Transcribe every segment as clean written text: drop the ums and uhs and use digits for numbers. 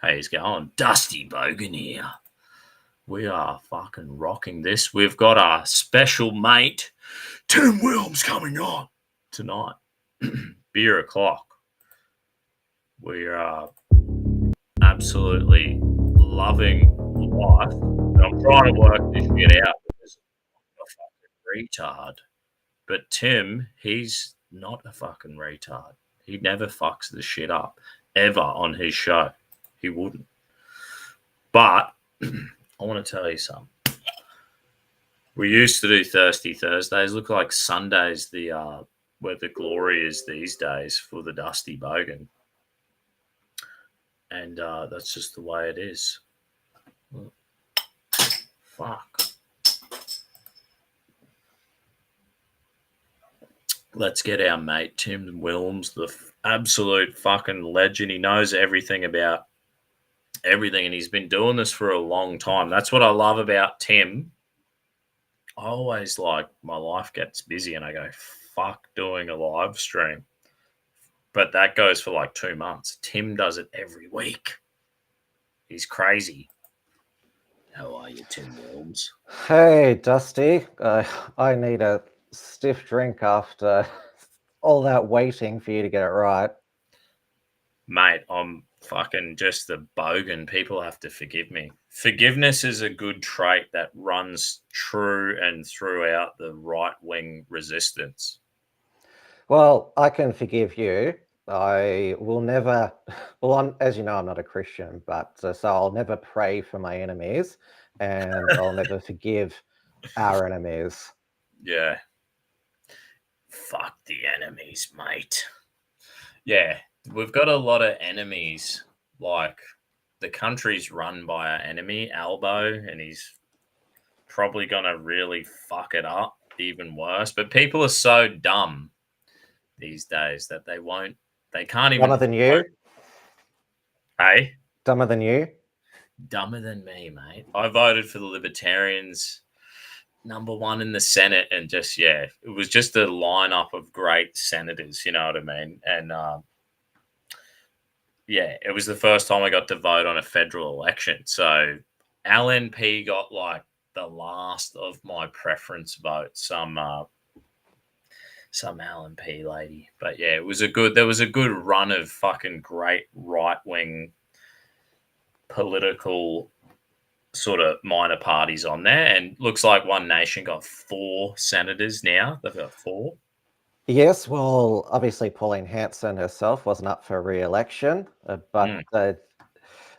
How's it going? Dusty Bogan here. We are fucking rocking this. We've got our special mate, Tim Wilms, coming on tonight. Beer o'clock. We are absolutely loving life. And I'm trying to work this shit out because I'm a fucking retard. But Tim, he's not a fucking retard. He never fucks the shit up ever on his show. He wouldn't. But I want to tell you something. We used to do Thirsty Thursdays. Look like Sundays where the glory is these days for the Dusty Bogan. And that's just the way it is. Fuck. Let's get our mate Tim Wilms, the absolute fucking legend. He knows everything about everything, and he's been doing this for a long time. That's what I love about Tim. I always my life gets busy and I go, fuck doing a live stream. But that goes for 2 months. Tim does it every week. He's crazy. How are you, Tim Wilms? Hey, Dusty. I need a stiff drink after all that waiting for you to get it right. Mate, I'm fucking just the bogan. People have to forgive me. Forgiveness is a good trait that runs true and throughout the right-wing resistance. Well, I can forgive you. I will never, as you know, I'm not a Christian, but so I'll never pray for my enemies, and I'll never forgive our enemies. Yeah. Fuck the enemies, mate. Yeah, we've got a lot of enemies. The country's run by our enemy, Albo, and he's probably going to really fuck it up even worse. But people are so dumb these days that they can't even... Dumber than you? Hey? Dumber than you? Dumber than me, mate. I voted for the Libertarians, number one in the Senate, and it was just a lineup of great senators, you know what I mean? And it was the first time I got to vote on a federal election. So LNP got the last of my preference vote, some LNP lady. But yeah, there was a good run of fucking great right-wing political sort of minor parties on there, and looks like One Nation got 4 senators now. They've got 4. Yes, well, obviously Pauline Hanson herself wasn't up for re-election, but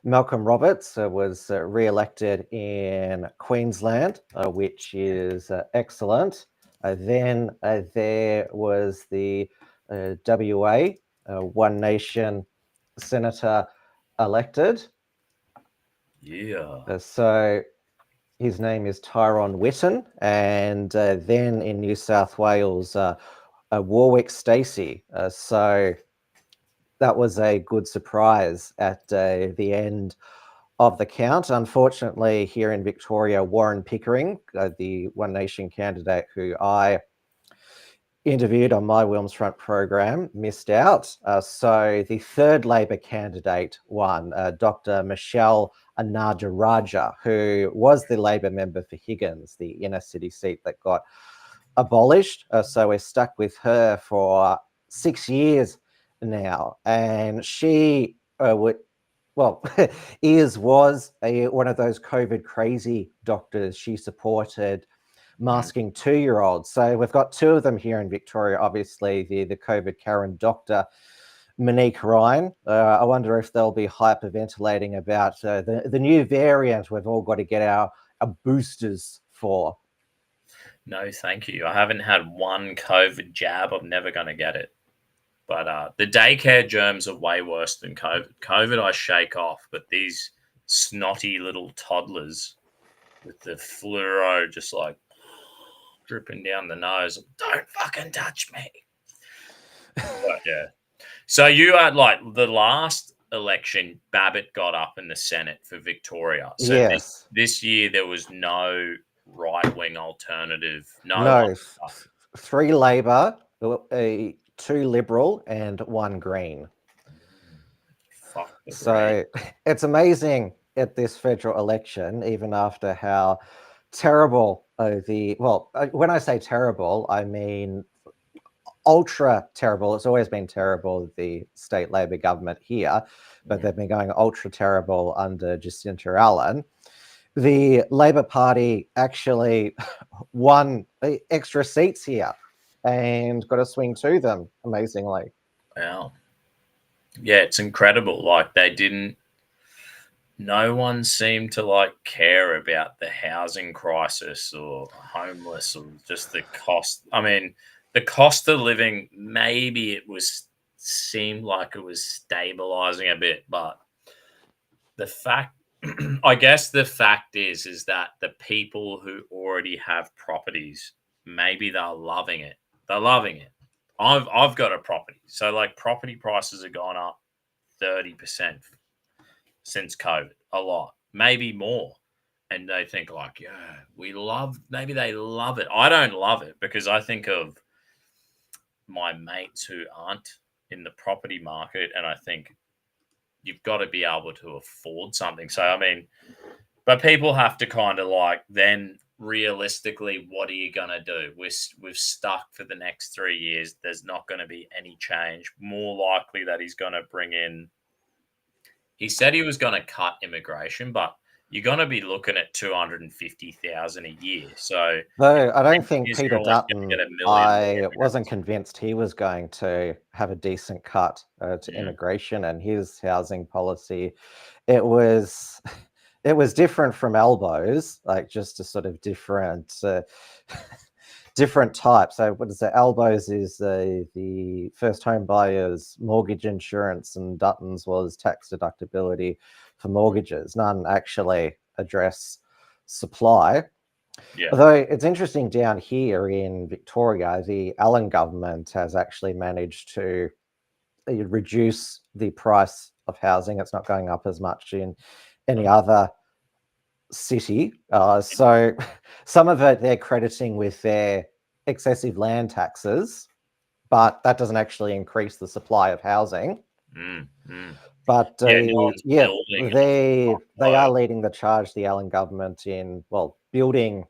Malcolm Roberts was re-elected in Queensland, which is excellent. Then there was the WA One Nation senator elected. Yeah. So his name is Tyrone Whitten, and then in New South Wales, Warwick Stacey. So that was a good surprise at the end of the count. Unfortunately, here in Victoria, Warren Pickering, the One Nation candidate who I interviewed on my Wilms Front program, missed out. So the third Labor candidate won, Dr. Michelle Anadaraja, who was the Labor member for Higgins, the inner city seat that got abolished. So we're stuck with her for 6 years now. And she was one of those COVID crazy doctors. She supported masking 2-year-olds. So we've got 2 of them here in Victoria, obviously, the COVID Karen doctor, Monique Ryan. I wonder if they'll be hyperventilating about the new variant we've all got to get our boosters for. No, thank you. I haven't had one COVID jab. I'm never going to get it. But the daycare germs are way worse than COVID. COVID I shake off, but these snotty little toddlers with the fluoro just dripping down the nose, don't fucking touch me. But yeah. So you had the last election, Babbitt got up in the Senate for Victoria. So yes. This year there was no right-wing alternative. No, 3 Labor, 2 Liberal, and 1 Green. Fuck So it's amazing at this federal election, even after how terrible when I say terrible, I mean ultra terrible. It's always been terrible, the state Labor government here, but they've been going ultra terrible under Jacinta Allen. The Labor Party actually won extra seats here and got a swing to them, amazingly. Wow. Yeah, it's incredible. Like, no one seemed to like care about the housing crisis or homeless or just the cost. I mean, the cost of living, maybe seemed like it was stabilizing a bit, but the fact, I guess the fact is that the people who already have properties, maybe they're loving it. They're loving it. I've got a property, so like property prices have gone up 30% since COVID, a lot, maybe more. And they think like, yeah, maybe they love it. I don't love it because I think of my mates who aren't in the property market, and I think you've got to be able to afford something. So, I mean, but people have to kind of like, then realistically, what are you going to do? We've stuck for the next 3 years. There's not going to be any change. More likely that he's going to bring in, he said he was going to cut immigration, but you're going to be looking at 250,000 a year. So, though I don't think Peter always gonna Dutton, get 1 million I more wasn't convinced he was going to have a decent cut to immigration and his housing policy. It was different from Elbows, like just a sort of different different type. So what is it? Elbows is the first home buyers mortgage insurance, and Dutton's was tax deductibility for mortgages. None actually address supply. Yeah. Although it's interesting, down here in Victoria, the Allen government has actually managed to reduce the price of housing. It's not going up as much in any other city. So some of it they're crediting with their excessive land taxes, but that doesn't actually increase the supply of housing. But Yeah, they are leading the charge, the Allen government, in building.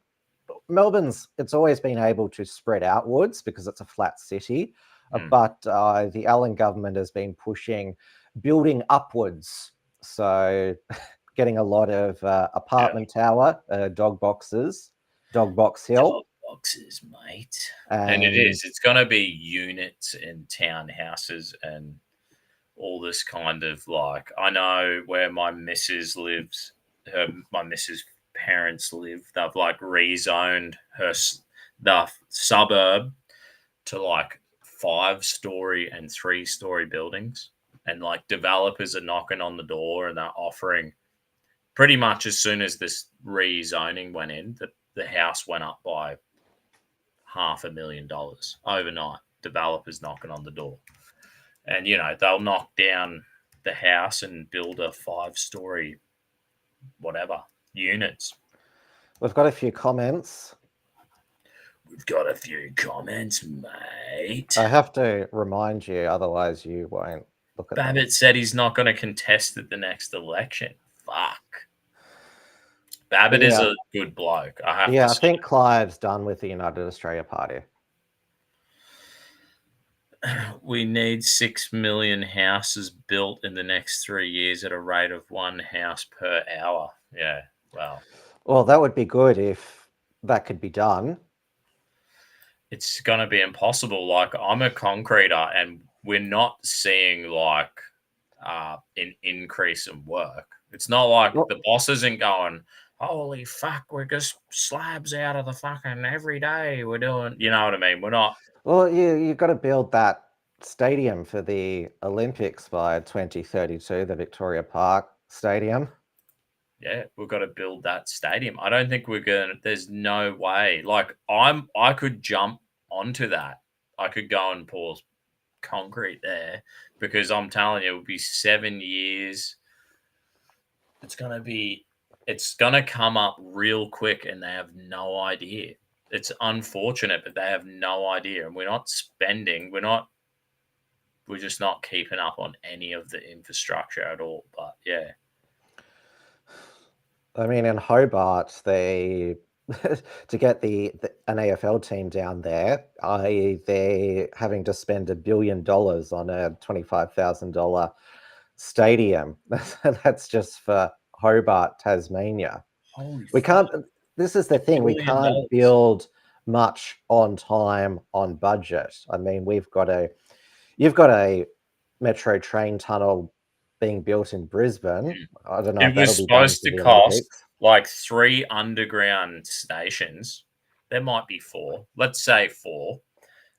Melbourne's, it's always been able to spread outwards because it's a flat city, but the Allen government has been pushing building upwards. So getting a lot of apartment tower, dog boxes, dog box hill. Dog boxes, mate. And it's going to be units and townhouses and all this kind of like, I know where my missus lives, my missus' parents live, they've like rezoned the suburb to like 5-story and 3-story buildings, and like developers are knocking on the door and they're offering, pretty much as soon as this rezoning went in, the house went up by $500,000 overnight. Developers knocking on the door, and they'll knock down the house and build a 5-story whatever units. We've got a few comments. Mate. I have to remind you, otherwise you won't look at Babbitt said he's not going to contest at the next election. Fuck. Babbitt is a good bloke. I think Clive's done with the United Australia Party. We need 6 million houses built in the next 3 years at a rate of 1 house per hour. Yeah, well, that would be good if that could be done. It's going to be impossible. Like, I'm a concreter, and we're not seeing like an increase in work. It's not like the boss isn't going, holy fuck, we're just slabs out of the fucking every day we're doing. You know what I mean? We're not. Well, you've got to build that stadium for the Olympics by 2032, the Victoria Park Stadium. Yeah, we've got to build that stadium. I don't think there's no way. Like, I could jump onto that. I could go and pour concrete there, because I'm telling you, it would be 7 years. It's going to come up real quick, and they have no idea. It's unfortunate, but they have no idea. And we're not spending. we're just not keeping up on any of the infrastructure at all. But yeah, I mean, in Hobart, they to get an AFL team down there, they're having to spend $1 billion on a $25,000 stadium. That's just for Hobart, Tasmania. holy We fuck, can't. This is the thing. We $1 billion. can't build much on time, on budget. I mean, you've got a metro train tunnel being built in Brisbane. I don't know if It was that'll be done supposed for to the cost Olympics. like 3 underground stations. There might be 4. Let's say 4.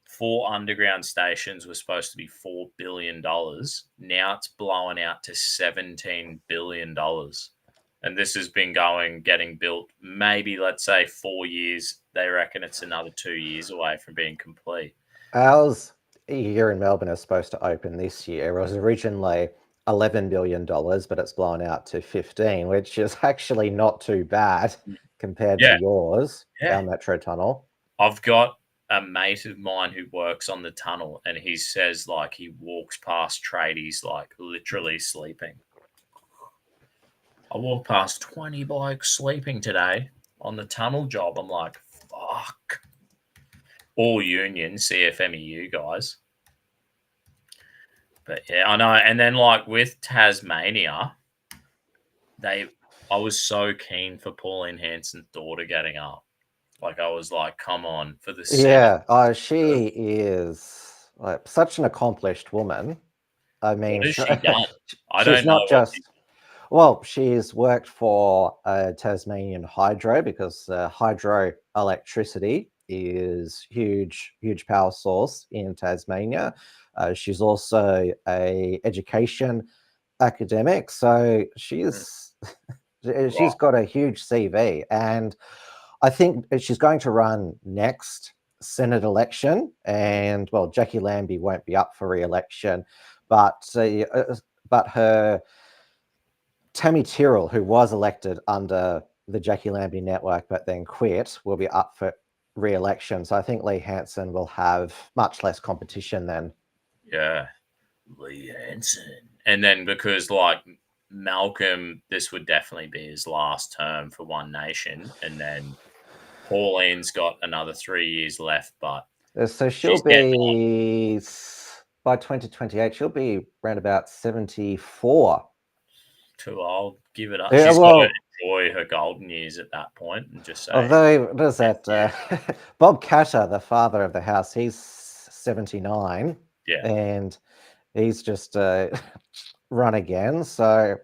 4 underground stations were supposed to be $4 billion. Now it's blowing out to $17 billion. And this has been getting built maybe, let's say, 4 years. They reckon it's another 2 years away from being complete. Ours here in Melbourne is supposed to open this year. It was originally $11 billion, but it's blown out to 15, which is actually not too bad compared to yours, our metro tunnel. I've got a mate of mine who works on the tunnel, and he says like he walks past tradies like literally sleeping. I walked past 20 blokes sleeping today on the tunnel job. I'm like, fuck. All union CFMEU guys. But yeah, I know. And then like with Tasmania, I was so keen for Pauline Hanson's daughter getting up. Like I was like, come on for the She is like such an accomplished woman. I mean, what has she done? I she's don't know. not just well, she's worked for Tasmanian Hydro because hydroelectricity is huge power source in Tasmania. She's also a education academic, so she's got a huge CV, and I think she's going to run next Senate election. And well, Jackie Lambie won't be up for re-election, but her Tammy Tyrrell, who was elected under the Jackie Lambie network but then quit, will be up for re-election. So I think Lee Hanson will have much less competition then. Yeah, Lee Hanson. And then because like Malcolm, this would definitely be his last term for One Nation, and then Pauline's got another 3 years left, but so she'll be by 2028. She'll be around about 74. Too old. Give it up. Yeah, She's got to enjoy her golden years at that point and just say. Although, what is that? Bob Catter, the father of the house, he's 79. Yeah. And he's just run again. So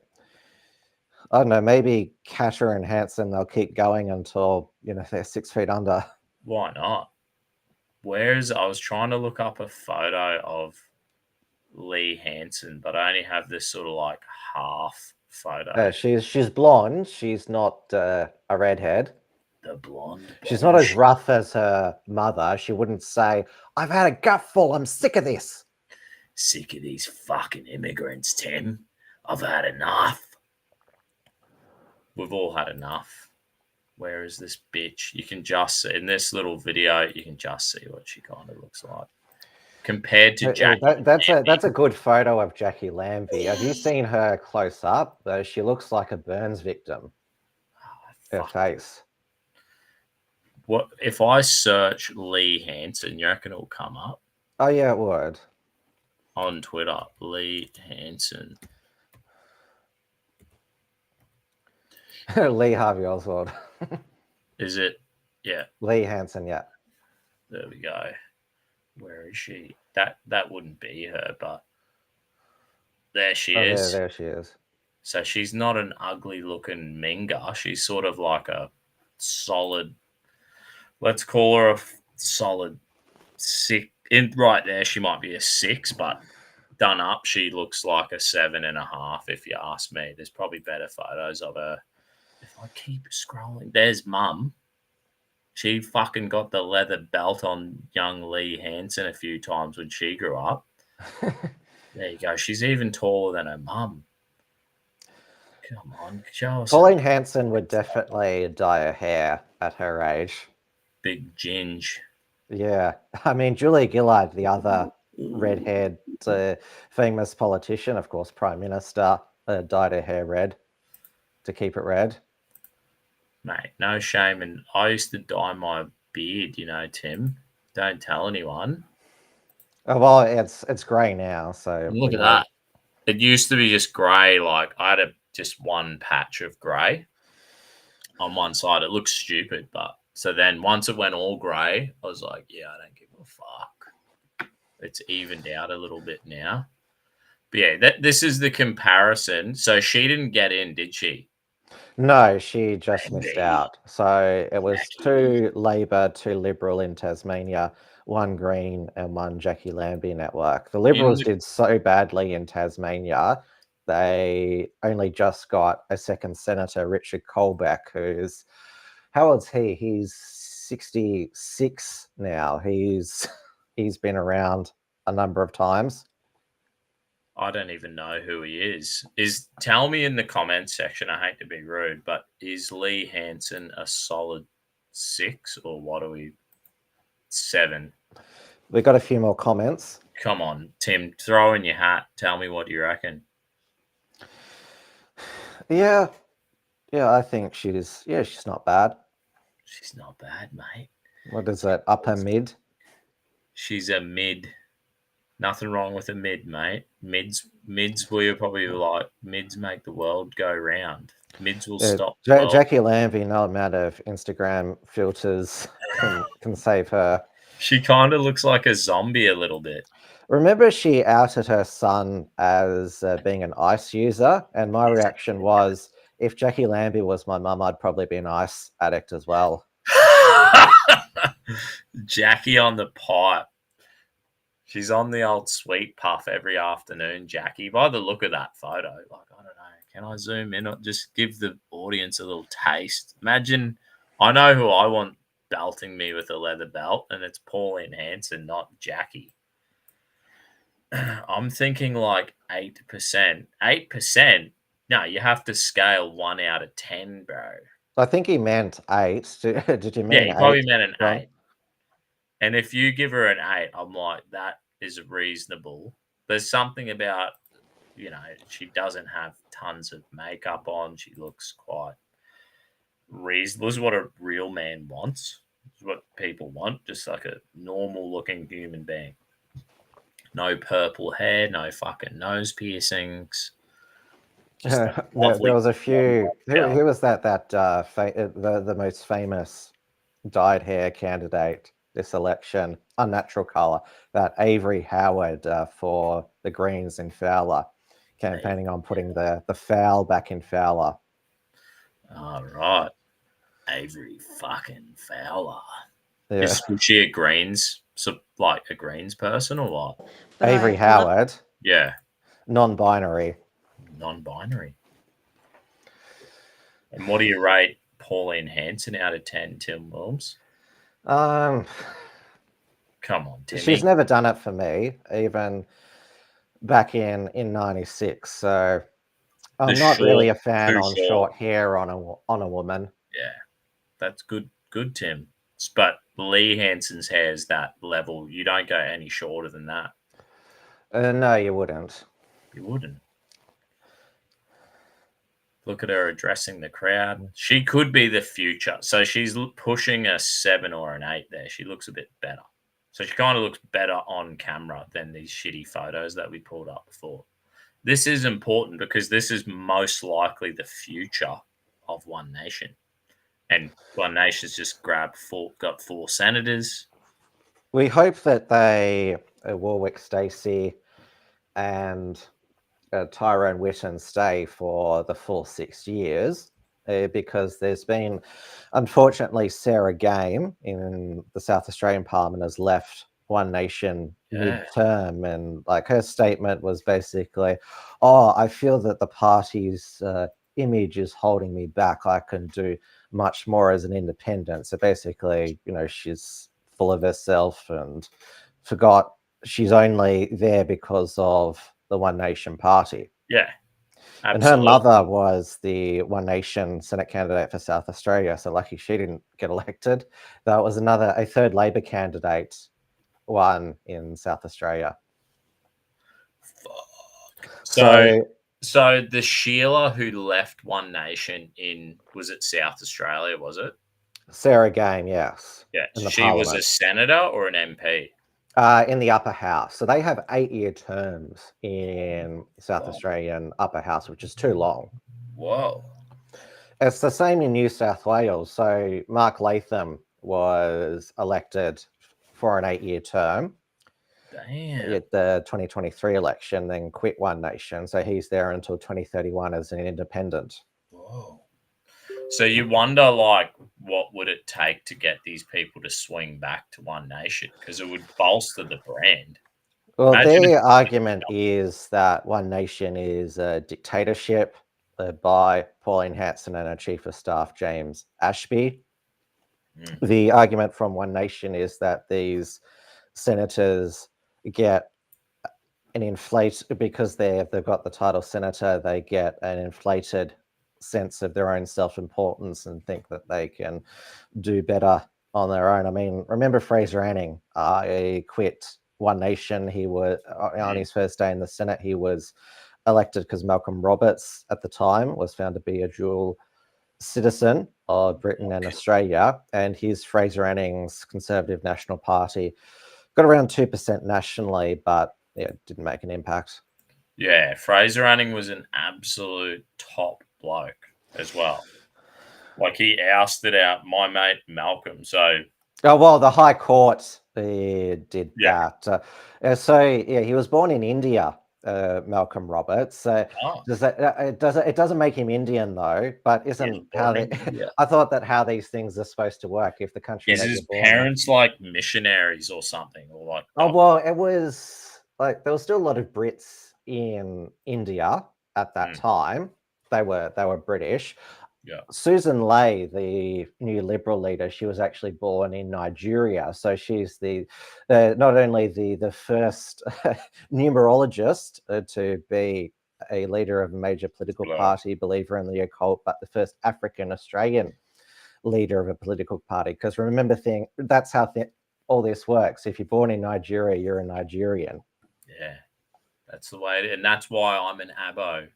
I don't know, maybe Catter and Hanson, they'll keep going until, they're 6 feet under. Why not? I was trying to look up a photo of Lee Hanson, but I only have this sort of like half photo. She's blonde. She's not a redhead. The blonde. She's not as rough as her mother. She wouldn't say, I've had a gutful. I'm sick of this. Sick of these fucking immigrants, Tim. I've had enough. We've all had enough. Where is this bitch? You can just see in this little video, you can just see what she kind of looks like. Compared to Jackie. That's a good photo of Jackie Lambie. Have you seen her close up? She looks like a burns victim. Her face. What if I search Lee Hanson? You reckon it'll come up? Oh yeah, it would. On Twitter, Lee Hanson. Lee Harvey Oswald. Is it? Yeah. Lee Hanson, yeah. There we go. Where is she? That wouldn't be her, but there she is. There she is. So she's not an ugly looking minga. She's sort of like a solid, let's call her a solid 6. Right there, she might be a 6, but done up, she looks like a 7.5, if you ask me. There's probably better photos of her. If I keep scrolling, there's Mum. She fucking got the leather belt on young Lee Hanson a few times when she grew up. There you go. She's even taller than her mum. Come on, show us. Pauline Hanson would definitely dye her hair at her age. Big ginge. Yeah. I mean, Julia Gillard, the other red-haired famous politician, of course, Prime Minister, dyed her hair red to keep it red. Mate, no shame. And I used to dye my beard, you know, Tim. Don't tell anyone. Oh, well, it's grey now, so Look at that. It used to be just grey. Like I had just one patch of grey on one side. It looks stupid, but so then once it went all grey, I was like, yeah, I don't give a fuck. It's evened out a little bit now. But yeah, this is the comparison. So she didn't get in, did she? No, she just missed Maybe. out. So it was Jackie. 2 Labor, 2 Liberal in Tasmania, 1 Green and 1 Jackie Lambie network. The Liberals did so badly in Tasmania, they only just got a second senator, Richard Colbeck, who's, how old's he? He's 66 now. He's been around a number of times. I don't even know who he is. Tell me in the comments section. I hate to be rude, but is Lee Hansen a solid 6 or what are we? 7. We got a few more comments. Come on, Tim, throw in your hat. Tell me what you reckon. Yeah, I think she's not bad. She's not bad, mate. What is it? Upper mid? She's a mid. Nothing wrong with a mid, mate. Mids we probably like mids make the world go round. Mids will stop. Jackie Lambie, no amount of Instagram filters can save her. She kind of looks like a zombie a little bit. Remember, she outed her son as being an ice user, and my reaction was, if Jackie Lambie was my mum, I'd probably be an ice addict as well. Jackie on the pipe. She's on the old sweet puff every afternoon, Jackie. By the look of that photo, like, I don't know, can I zoom in or just give the audience a little taste? Imagine, I know who I want belting me with a leather belt, and it's Pauline Hanson, not Jackie. I'm thinking like 8%. 8%? No, you have to scale 1 out of 10, bro. I think he meant 8. Did you mean 8? Yeah, he probably meant an 8. And if you give her an 8, I'm like, that is reasonable. There's something about, you know, she doesn't have tons of makeup on. She looks quite reasonable. This is what a real man wants. This is what people want. Just like a normal looking human being. No purple hair, no fucking nose piercings. There was a few. Who was that the most famous dyed hair candidate this election? Unnatural color. That Avery Howard for the Greens in Fowler, campaigning on putting the foul back in Fowler. All right, Avery fucking Fowler. Yeah. Is she a Greens? So, like a Greens person or what? Avery Howard. Yeah. Non-binary. Non-binary. And what do you rate Pauline Hanson out of 10, Tim Wilms? Come on, Timmy. She's never done it for me, even back in 96. So I'm not really a fan on short hair on a woman. Yeah, that's good, Tim. But Lee Hanson's hair is that level. You don't go any shorter than that. No, you wouldn't. You wouldn't. Look at her addressing the crowd. She could be the future. So she's pushing a 7 or an 8 there. She looks a bit better. So she kind of looks better on camera than these shitty photos that we pulled up before. This is important because this is most likely the future of One Nation. And One Nation's just got 4 senators. We hope that Warwick Stacey and Tyrone Whitten stay for the full 6 years, because there's been, unfortunately, Sarah Game in the South Australian Parliament has left One Nation mid-term, and like her statement was basically, I feel that the party's image is holding me back. I can do much more as an independent. So basically, you know, she's full of herself and forgot she's only there because of the One Nation party. Yeah. Absolutely. And her mother was the One Nation Senate candidate for South Australia. So lucky she didn't get elected. That was a third Labor candidate won in South Australia. Fuck. So So the Sheila who left One Nation was it South Australia, was it? Sarah Game, yes. Yeah. In the She was a parliament. senator or an MP? In the upper house. So they have 8-year terms in South Wow. Australian upper house, which is too long. Whoa. It's the same in New South Wales. So Mark Latham was elected for an 8-year term Damn. at the 2023 election, then quit One Nation. So he's there until 2031 as an independent. Whoa. So you wonder, like, what would it take to get these people to swing back to One Nation? Because it would bolster the brand. Well, Imagine if their argument is that One Nation is a dictatorship led by Pauline Hanson and our Chief of Staff, James Ashby. The argument from One Nation is that these senators get an because they've got the title senator, they get an inflated sense of their own self-importance and think that they can do better on their own. I mean, remember Fraser Anning? He quit One Nation. He was on his first day in the Senate. He was elected because Malcolm Roberts at the time was found to be a dual citizen of Britain and Australia, and his Fraser Anning's Conservative National Party got around 2% nationally, but yeah, didn't make an impact. Yeah, Fraser Anning was an absolute top bloke as well. Like, he ousted out my mate Malcolm. So, oh well, the High Court did yeah. that. So yeah, he was born in India, Malcolm Roberts. Does that it doesn't make him Indian though? But isn't how they? I thought that how these things are supposed to work. If the country Is that his you're born parents in, like missionaries or something, or like? oh well, it was like there was still a lot of Brits in India at that time. They were British. Yeah. Susan Ley, the new Liberal leader, she was actually born in Nigeria. So she's the not only the first numerologist to be a leader of a major political party, believer in the occult, but the first African Australian leader of a political party. Because remember, that's how all this works. If you're born in Nigeria, you're a Nigerian. Yeah, that's the way it is. And that's why I'm an abo,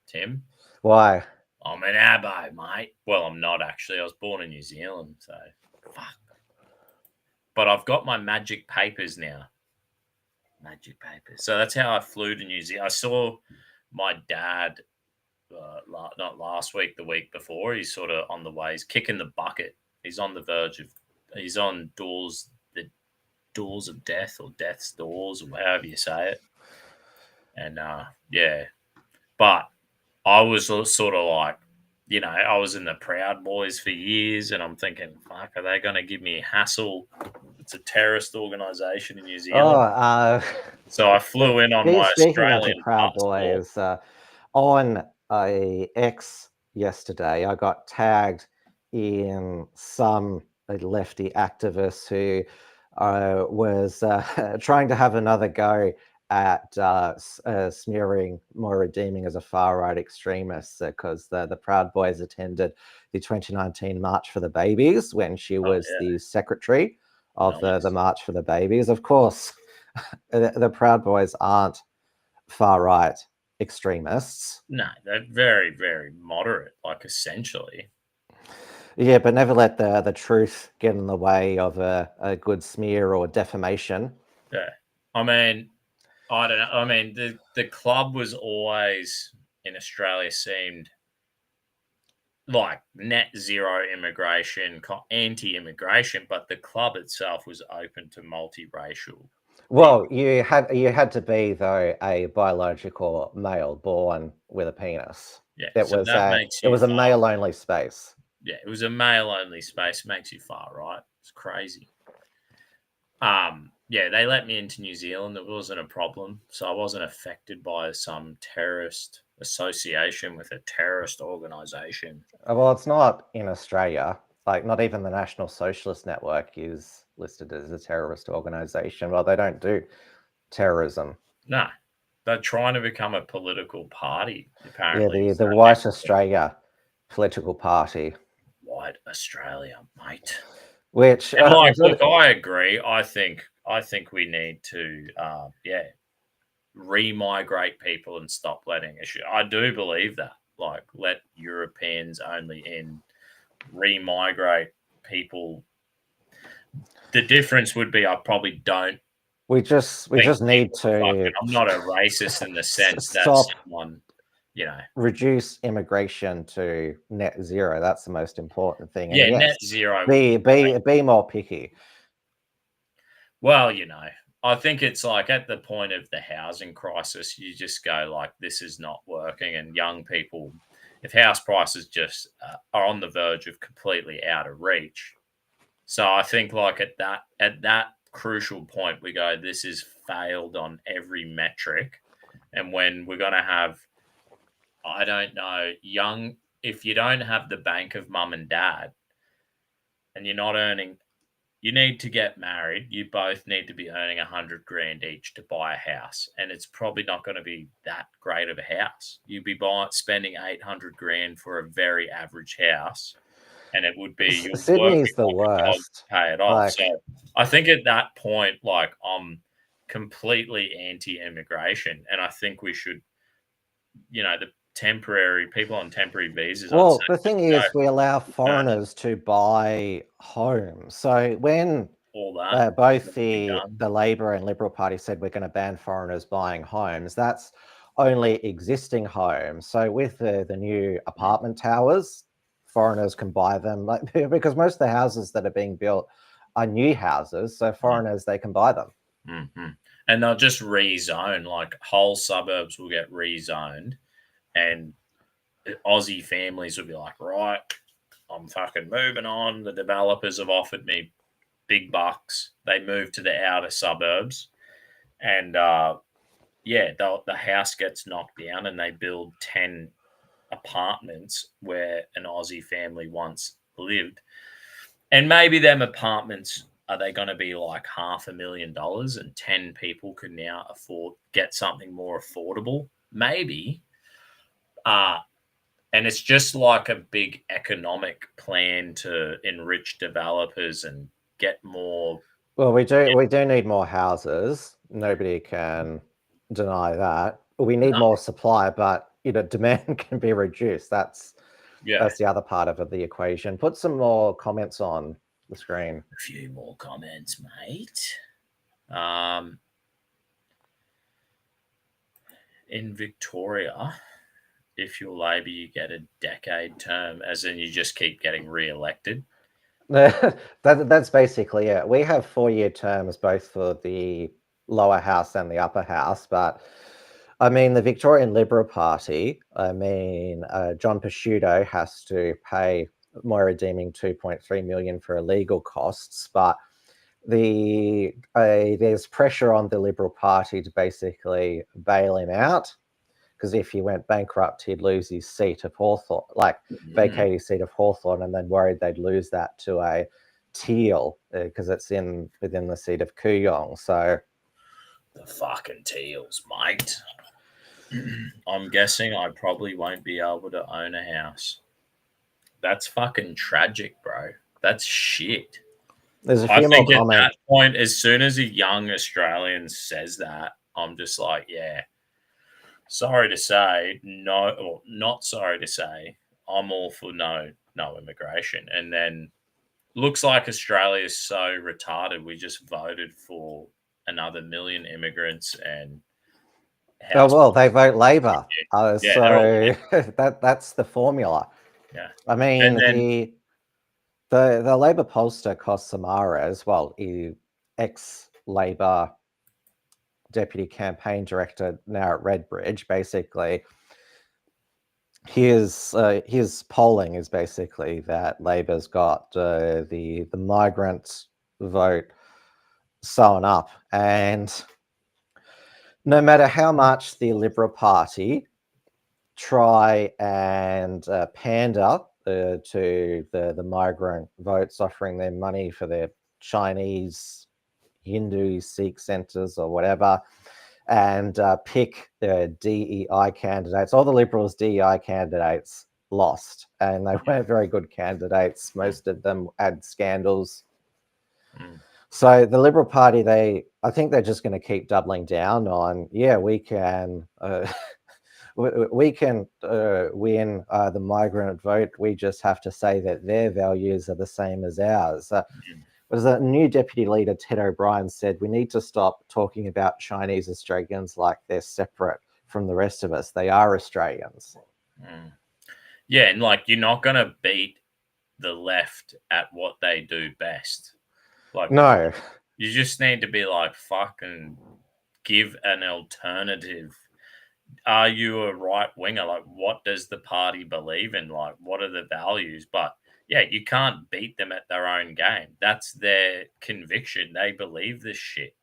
Tim. Why? I'm an abo, mate. Well, I'm not actually. I was born in New Zealand, so fuck. But I've got my magic papers now. Magic papers. So that's how I flew to New Zealand. I saw my dad, not last week, the week before. He's sort of on the way. He's kicking the bucket. He's on the verge of. He's on the doors of death, or death's doors, or however you say it. And yeah, but I was sort of like, you know, I was in the Proud Boys for years, and I'm thinking, fuck, are they going to give me a hassle? It's a terrorist organisation in New Zealand. So I flew in on my speaking Australian of the Proud passport. Boys, on a X yesterday, I got tagged in some lefty activist who was trying to have another go at smearing Moira Deeming as a far-right extremist because the Proud Boys attended the 2019 March for the Babies when she was the secretary of the March for the Babies. Of course, the Proud Boys aren't far-right extremists. No, they're very, very moderate, like essentially. Yeah, but never let the truth get in the way of a good smear or defamation. Yeah. I mean, I don't know. I mean, the club was always in Australia seemed like net zero immigration, anti-immigration, but the club itself was open to multiracial. Well, you had to be though a biological male born with a penis. Yeah, it so was a male only space. Yeah, it was a male only space. Makes you far right. It's crazy. Yeah, they let me into New Zealand. It wasn't a problem, so I wasn't affected by some terrorist association with a terrorist organisation. Well, it's not in Australia. Like, not even the National Socialist Network is listed as a terrorist organisation. Well, they don't do terrorism. No, they're trying to become a political party, apparently. Yeah, the White Australia political party. White Australia, mate. Which, look, I agree. I think we need to, re-migrate people and stop letting I do believe that. Like, let Europeans only in, re-migrate people. The difference would be I probably don't. We just need to. I'm not a racist in the sense that someone, reduce immigration to net zero. That's the most important thing. Yeah, and yes, net zero. Be more picky. Well, I think it's like at the point of the housing crisis, you just go like, this is not working, and young people, if house prices just are on the verge of completely out of reach. So I think like at that crucial point, we go, this is failed on every metric. And when we're going to have, I don't know, if you don't have the bank of mum and dad and you're not earning, you need to get married. You both need to be earning $100,000 each to buy a house. And it's probably not going to be that great of a house. You'd be spending $800,000 for a very average house. And it would be, Sydney's the worst. Pay it off. So I think at that point, like, I'm completely anti-immigration, and I think we should, the temporary people on temporary visas. Well, the thing is, we allow foreigners to buy homes. So when both the Labor and Liberal Party said we're going to ban foreigners buying homes, that's only existing homes. So with the new apartment towers, foreigners can buy them, because most of the houses that are being built are new houses, so foreigners, they can buy them. Mm-hmm. And they'll just rezone, like whole suburbs will get rezoned, and Aussie families will be like, right, I'm fucking moving on. The developers have offered me big bucks. They move to the outer suburbs, and the house gets knocked down, and they build 10 apartments where an Aussie family once lived. And maybe them apartments, are they going to be like $500,000 and 10 people can now get something more affordable? Maybe. And it's just like a big economic plan to enrich developers and get more. Well, we do need more houses. Nobody can deny that. We need more supply, but demand can be reduced. That's the other part of the equation. Put some more comments on the screen. A few more comments, mate. In Victoria, if you're Labor, you get a decade term, as in you just keep getting re-elected. That's basically it. We have 4-year terms both for the lower house and the upper house, but I mean, the Victorian Liberal Party, John Pesciuto has to pay Moira Deeming $2.3 million for legal costs, but there's pressure on the Liberal Party to basically bail him out, because if he went bankrupt, he'd lose his seat of Hawthorn, vacate his seat of Hawthorn, and then worried they'd lose that to a Teal, because it's within the seat of Kooyong. So the fucking Teals, mate. I'm guessing I probably won't be able to own a house. That's fucking tragic, bro. That's shit. There's a few more comments. At that point, as soon as a young Australian says that, I'm just like, yeah. Sorry to say, no, or not sorry to say, I'm all for no immigration. And then looks like Australia is so retarded. We just voted for another 1 million immigrants and. They vote Labor. So that's the formula. Yeah. I mean, the Labor pollster, Kos Samaras, ex-Labor deputy campaign director now at Redbridge, basically, his polling is basically that Labor's got the migrant vote sewn up, and no matter how much the Liberal Party try and pander to the migrant votes, offering them money for their Chinese, Hindu, Sikh centres or whatever, and pick DEI candidates, all the Liberals' DEI candidates lost, and they weren't very good candidates. Most of them had scandals. So the Liberal Party, I think they're just going to keep doubling down on, yeah, we can we can win the migrant vote. We just have to say that their values are the same as ours. Was a new deputy leader, Ted O'Brien, said we need to stop talking about Chinese Australians like they're separate from the rest of us. They are Australians. Yeah, and like you're not going to beat the left at what they do best. Like, no, you just need to be like, fucking give an alternative. Are you a right winger? Like, what does the party believe in? Like, what are the values? But yeah, you can't beat them at their own game. That's their conviction. They believe this shit.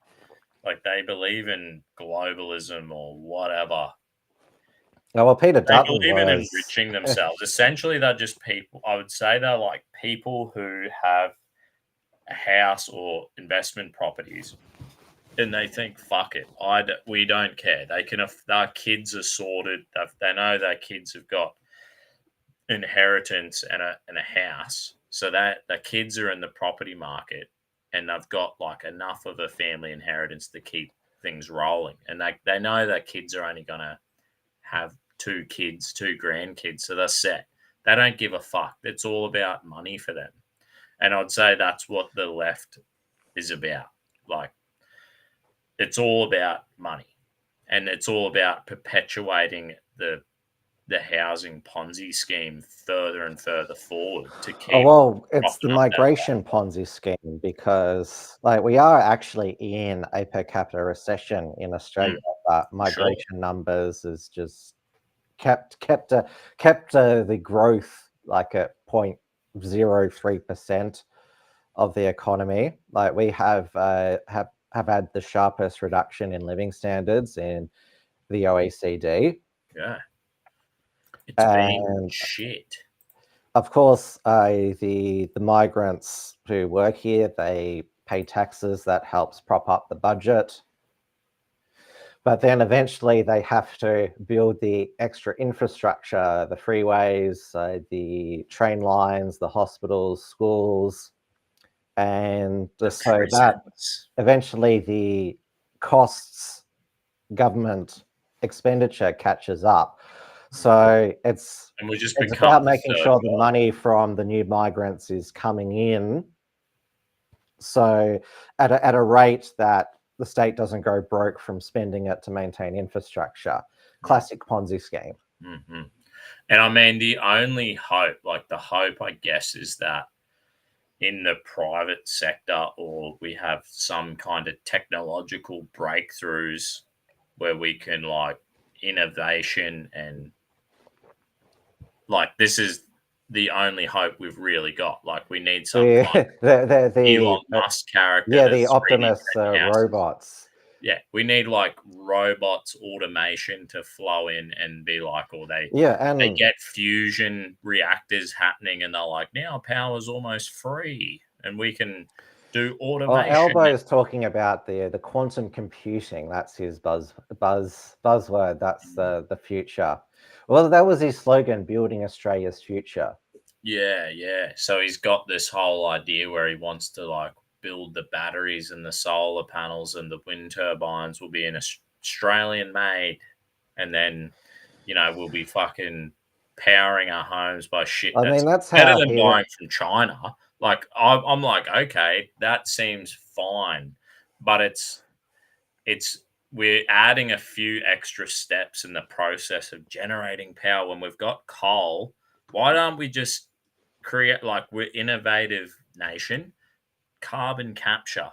Like, they believe in globalism or whatever. oh, well, Peter They Dutton believe in was enriching themselves. Essentially, they're just people. I would say they're like people who have a house or investment properties, and they think, "Fuck it, we don't care." They can. Their kids are sorted. They know their kids have got inheritance and a house, so that the kids are in the property market, and they've got like enough of a family inheritance to keep things rolling. And they know their kids are only gonna have 2 kids, 2 grandkids, so they're set. They don't give a fuck. It's all about money for them. And I'd say that's what the left is about. Like, it's all about money, and it's all about perpetuating the housing Ponzi scheme further and further forward to keep. Oh, well, it's the propping up that migration Ponzi scheme because, like, we are actually in a per capita recession in Australia, but migration numbers is just kept the growth like at 0.03% of the economy. Like, we have had the sharpest reduction in living standards in the OECD. Yeah, it's been shit. Of course, the migrants who work here, they pay taxes. That helps prop up the budget. But then eventually they have to build the extra infrastructure, the freeways, the train lines, the hospitals, schools. And so that eventually the costs, government expenditure catches up. So it's about making sure the money from the new migrants is coming in. So at a rate that the state doesn't go broke from spending it to maintain infrastructure. Classic Ponzi scheme. Mm-hmm. And I mean, the only hope, like the hope, I guess, is that in the private sector, or we have some kind of technological breakthroughs where we can like innovation, and like this is the only hope we've really got. Like, we need some kind of Elon Musk character. Yeah, the Optimus robots. Yeah, we need like robots, automation to flow in and be like, or they get fusion reactors happening, and they're like, now power's almost free, and we can do automation. Well, Elbo's talking about the quantum computing. That's his buzzword. That's the future. Well, that was his slogan, building Australia's future. Yeah. So he's got this whole idea where he wants to like build the batteries and the solar panels and the wind turbines will be in Australian made, and then we'll be fucking powering our homes by shit that's better than buying from China. Like, I'm like, okay, that seems fine, but it's we're adding a few extra steps in the process of generating power when we've got coal. Why don't we just create, like, we're innovative nation, carbon capture?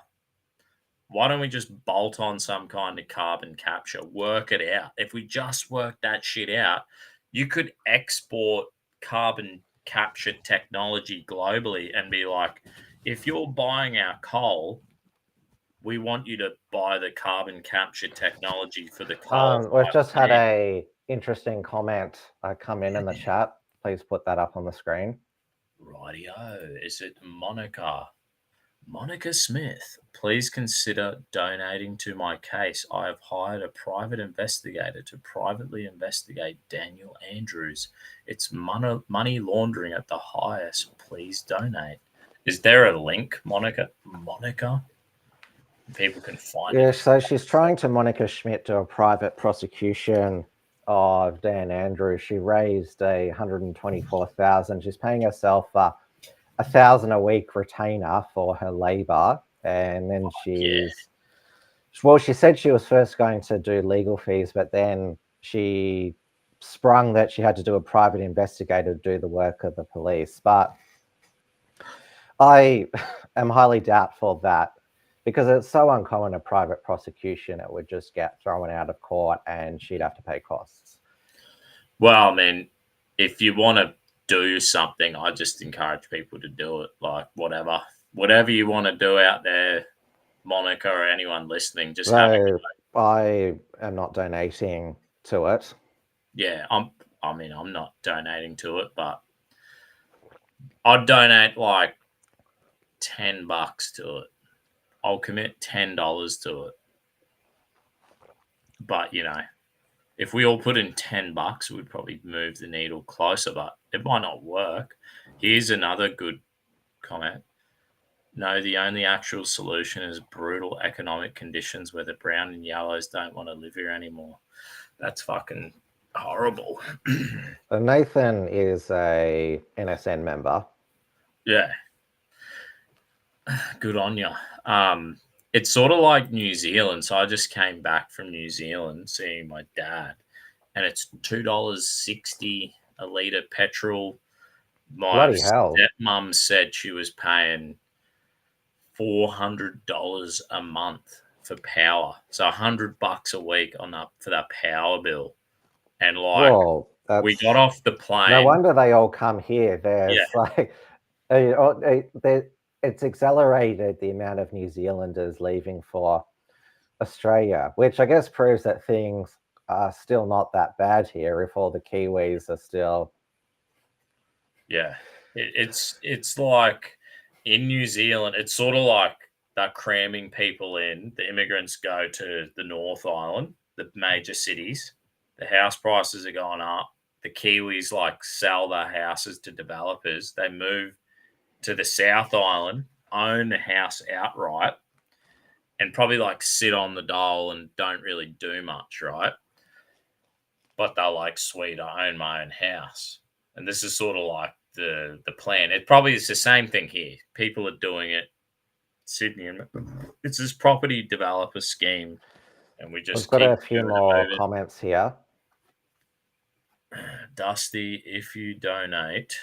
Why don't we just bolt on some kind of carbon capture, work it out? If we just work that shit out, you could export carbon capture technology globally and be like, if you're buying our coal, we want you to buy the carbon capture technology for the coal. We've just had a interesting comment come in the chat. Please put that up on the screen. Rightio. Is it Monica? Monica Smith, please consider donating to my case. I have hired a private investigator to privately investigate Daniel Andrews. It's money laundering at the highest. Please donate. Is there a link, Monica? Monica? People can find Yeah, it. so she's trying to Monica Schmidt do a private prosecution of Dan Andrews. She raised 124,000. She's paying herself 1,000 a week retainer for her labor, and then she said she was first going to do legal fees, but then she sprung that she had to do a private investigator to do the work of the police. But I am highly doubtful that, because it's so uncommon a private prosecution, it would just get thrown out of court and she'd have to pay costs. Well, I mean, if you want to do something, I just encourage people to do it. Like whatever you want to do out there, Monica or anyone listening, just have a go. I am not donating to it. Yeah, I'm not donating to it, but I'd donate like $10 to it. I'll commit $10 to it. But if we all put in $10, we'd probably move the needle closer, but it might not work. Here's another good comment. No, the only actual solution is brutal economic conditions where the brown and yellows don't want to live here anymore. That's fucking horrible. Nathan is a NSN member. Yeah. Good on you. It's sort of like New Zealand. So I just came back from New Zealand seeing my dad, and it's $2.60 a litre petrol. My Bloody hell. stepmom said she was paying $400 a month for power. So $100 a week for that power bill. And Whoa, we got off the plane. No wonder they all come here. There's it's accelerated the amount of New Zealanders leaving for Australia, which I guess proves that things are still not that bad here if all the Kiwis are still. Yeah, it's like in New Zealand, it's sort of like they're cramming people in. The immigrants go to the North Island, the major cities. The house prices are going up. The Kiwis sell their houses to developers. They move to the South Island, own the house outright, and probably sit on the dole and don't really do much, right? But they're sweet, I own my own house. And this is sort of like the plan. It probably is the same thing here. People are doing it. Sydney, and it's this property developer scheme, and we just We've got a few more comments here. Dusty, if you donate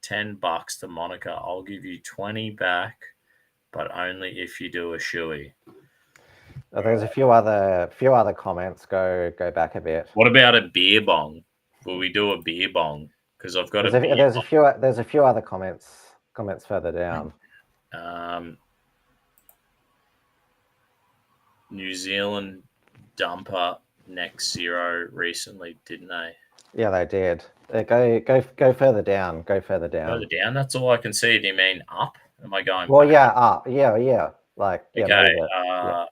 $10 to Monica, I'll give you 20 back, but only if you do a shoey. There's a few other comments. Go back a bit. What about a beer bong? Will we do a beer bong? Because I've got there's a few other comments further down. New Zealand dumper next zero recently, didn't they? Yeah, they did. Go further down. Go further down. Further down. That's all I can see. Do you mean up? Am I going? Well, back? yeah, up. Yeah. Okay.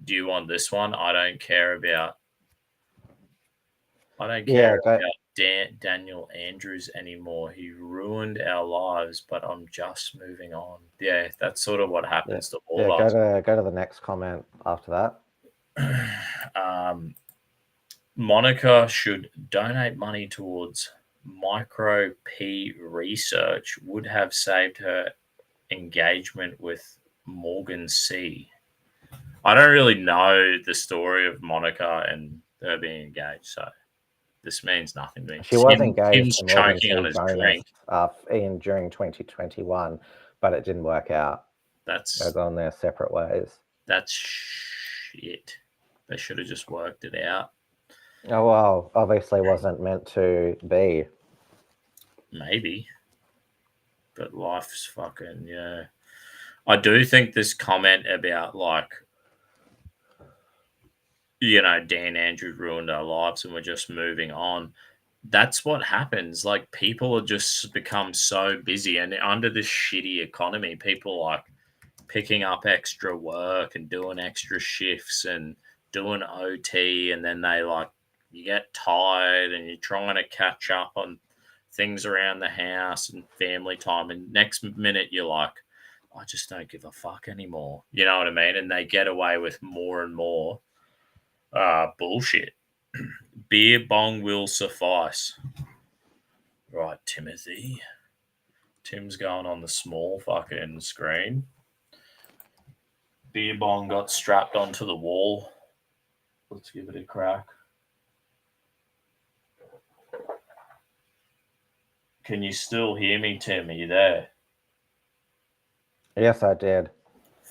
Do you want this one? I don't care about. Daniel Andrews anymore. He ruined our lives, but I'm just moving on. Yeah, that's sort of what happens to all of us. Go to the next comment after that. Monica should donate money towards micro P research. Would have saved her engagement with Morgan C. I don't really know the story of Monica and her being engaged, so this means nothing to me. She was engaged Tim's choking on his drink during 2021, but it didn't work out. They're gone their separate ways. That's shit. They should have just worked it out. Oh, well, obviously wasn't meant to be. Maybe. But life's fucking, yeah. I do think this comment about Dan Andrews ruined our lives and we're just moving on. That's what happens. People are just become so busy, and under this shitty economy, people picking up extra work and doing extra shifts and doing OT, and then they you get tired and you're trying to catch up on things around the house and family time, and next minute you're I just don't give a fuck anymore. You know what I mean? And they get away with more and more bullshit. Beer bong will suffice. Right, Timothy. Tim's going on the small fucking screen. Beer bong got strapped onto the wall. Let's give it a crack. Can you still hear me, Tim? Are you there? Yes, I did.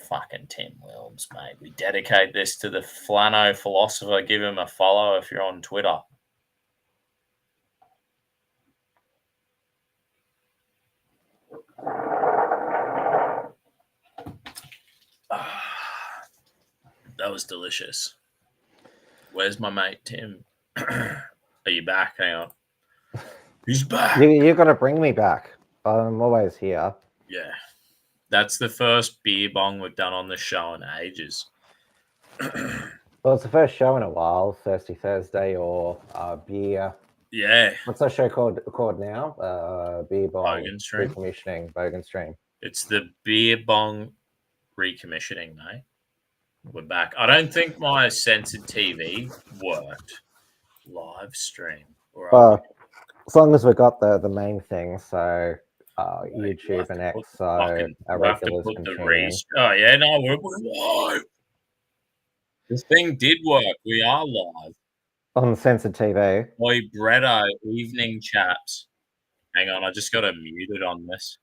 Fucking Tim Wilms, mate. We dedicate this to the Flano philosopher. Give him a follow if you're on Twitter. That was delicious. Where's my mate Tim? Are you back? Hang on. He's back. You got to bring me back. I'm always here. Yeah. That's the first beer bong we've done on the show in ages. Well, it's the first show in a while, Thirsty Thursday or beer. Yeah. What's that show called now? BEERBONG. Bogan-stream. Recommissioning. Bogan-stream. It's the beer bong recommissioning, mate. We're back. I don't think my censored TV worked. Live stream. As long as we got the main thing, so YouTube and X, so our regulars can tune in. Oh yeah, no, we're live. This thing did work. We are live on censored TV. Oi, Bretto, evening chaps. Hang on, I just got to mute it on this.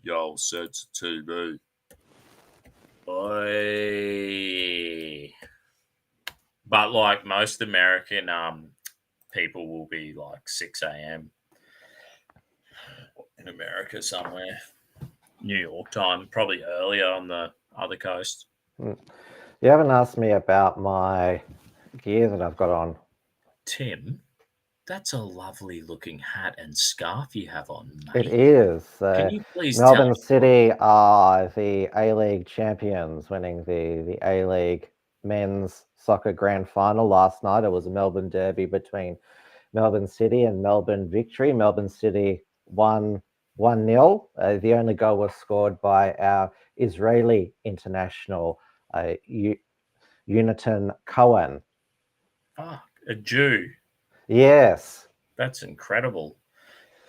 Yo, censored TV. Oi. But like most American people will be like 6 a.m. in America somewhere. New York time, probably earlier on the other coast. You haven't asked me about my gear that I've got on. Tim, that's a lovely looking hat and scarf you have on, mate. It is. Can you please Melbourne City are the A-League champions, winning the A-League men's soccer grand final last night. It was a Melbourne derby between Melbourne City and Melbourne Victory. Melbourne City won 1-0. The only goal was scored by our Israeli international, Uniton Cohen. Fuck, a Jew. Yes. That's incredible.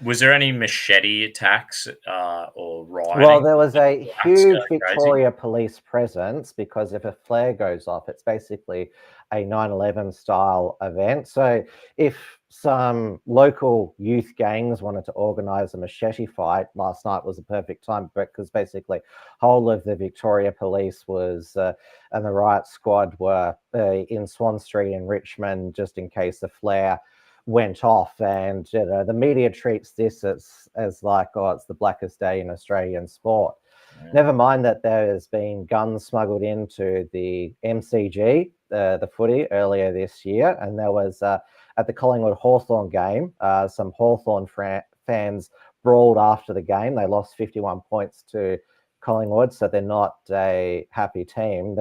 Was there any machete attacks or rioting? Well, there was a huge Victoria police presence because if a flare goes off, it's basically a 9/11 style event. So if some local youth gangs wanted to organize a machete fight, last night was a perfect time because basically whole of the Victoria police was and the riot squad were in Swan Street in Richmond just in case the flare went off. And you know, the media treats this as like, oh, it's the blackest day in Australian sport. Yeah. Never mind that there has been guns smuggled into the MCG, the footy, earlier this year, and there was at the Collingwood-Hawthorn game, some Hawthorn fans brawled after the game. They lost 51 points to Collingwood, so they're not a happy team.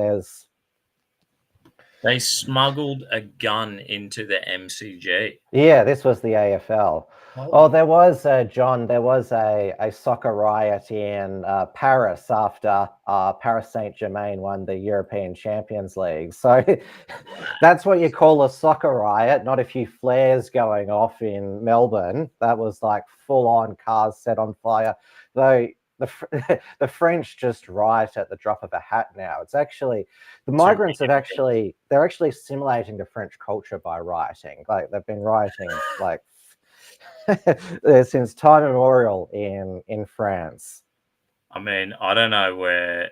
They smuggled a gun into the MCG. Yeah, this was the AFL. Oh, there was, John, there was a soccer riot in Paris after Paris Saint-Germain won the European Champions League. So that's what you call a soccer riot, not a few flares going off in Melbourne. That was like full-on cars set on fire. Though the French just riot at the drop of a hat now. It's actually, the migrants they're actually simulating the French culture by rioting. Like they've been rioting like since time immemorial in France. I mean, I don't know where,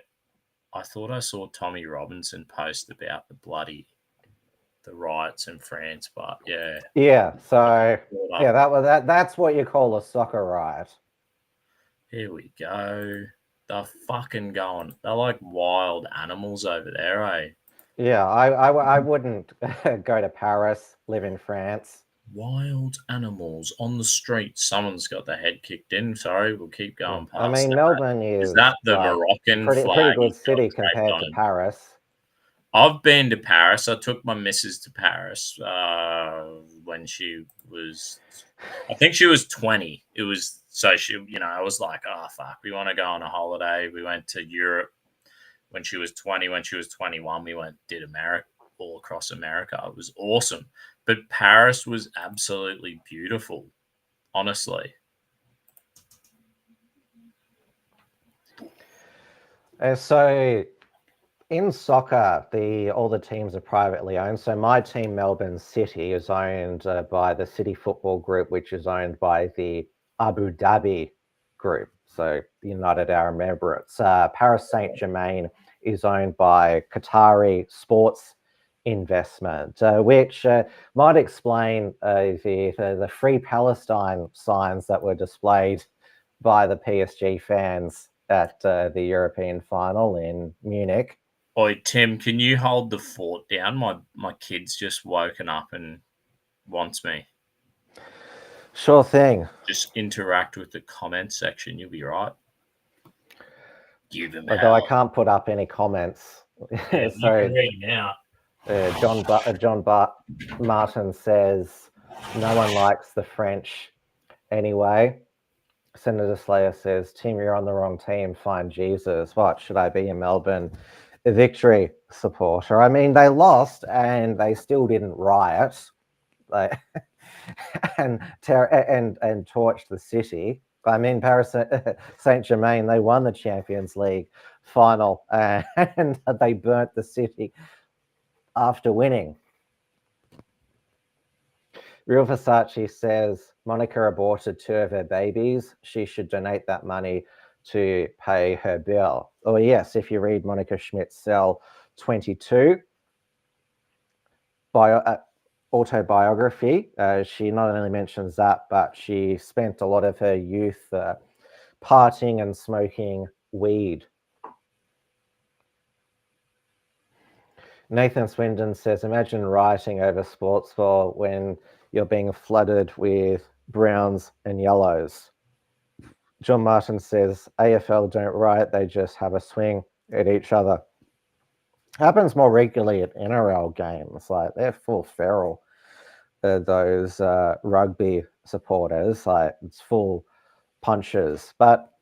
I thought I saw Tommy Robinson post about the riots in France, but yeah. Yeah, so yeah, that's what you call a soccer riot. Here we go. They're fucking going. They're like wild animals over there, eh? Yeah, I wouldn't go to Paris, live in France. Wild animals on the street. Someone's got their head kicked in. Sorry, we'll keep going past. I mean, Melbourne is that the like Moroccan pretty flag? Pretty good city compared to Paris. I've been to Paris. I took my missus to Paris when she was, I think she was 20. It was, so she, I was like, oh, fuck, we want to go on a holiday. We went to Europe when she was 20. When she was 21, we did America, all across America. It was awesome. But Paris was absolutely beautiful, honestly. So in soccer, all the teams are privately owned. So my team, Melbourne City, is owned by the City Football Group, which is owned by the Abu Dhabi Group, so the United Arab Emirates. Paris Saint-Germain is owned by Qatari Sports Investment, which might explain the Free Palestine signs that were displayed by the PSG fans at the European final in Munich. Oi, Tim, can you hold the fort down? My kid's just woken up and wants me. Sure thing. Just interact with the comment section. You'll be right. Give him Although I can't put up any comments. Yeah, so you can read them out. John Martin says no one likes the French anyway. Senator Slayer says, Tim, you're on the wrong team. Find Jesus. What, should I be a Melbourne victory supporter? I mean, they lost and they still didn't riot and torch the city. I mean, Paris Saint-Germain, they won the Champions League final and they burnt the city after winning. Real Versace says Monica aborted 2 of her babies. She should donate that money to pay her bill. Oh, yes, if you read Monica Schmidt's Cell 22 autobiography, she not only mentions that, but she spent a lot of her youth partying and smoking weed. Nathan Swindon says, imagine rioting over sports ball when you're being flooded with browns and yellows. John Martin says, AFL don't riot, they just have a swing at each other. Happens more regularly at NRL games. Like, they're full feral, those rugby supporters. Like, it's full punches. But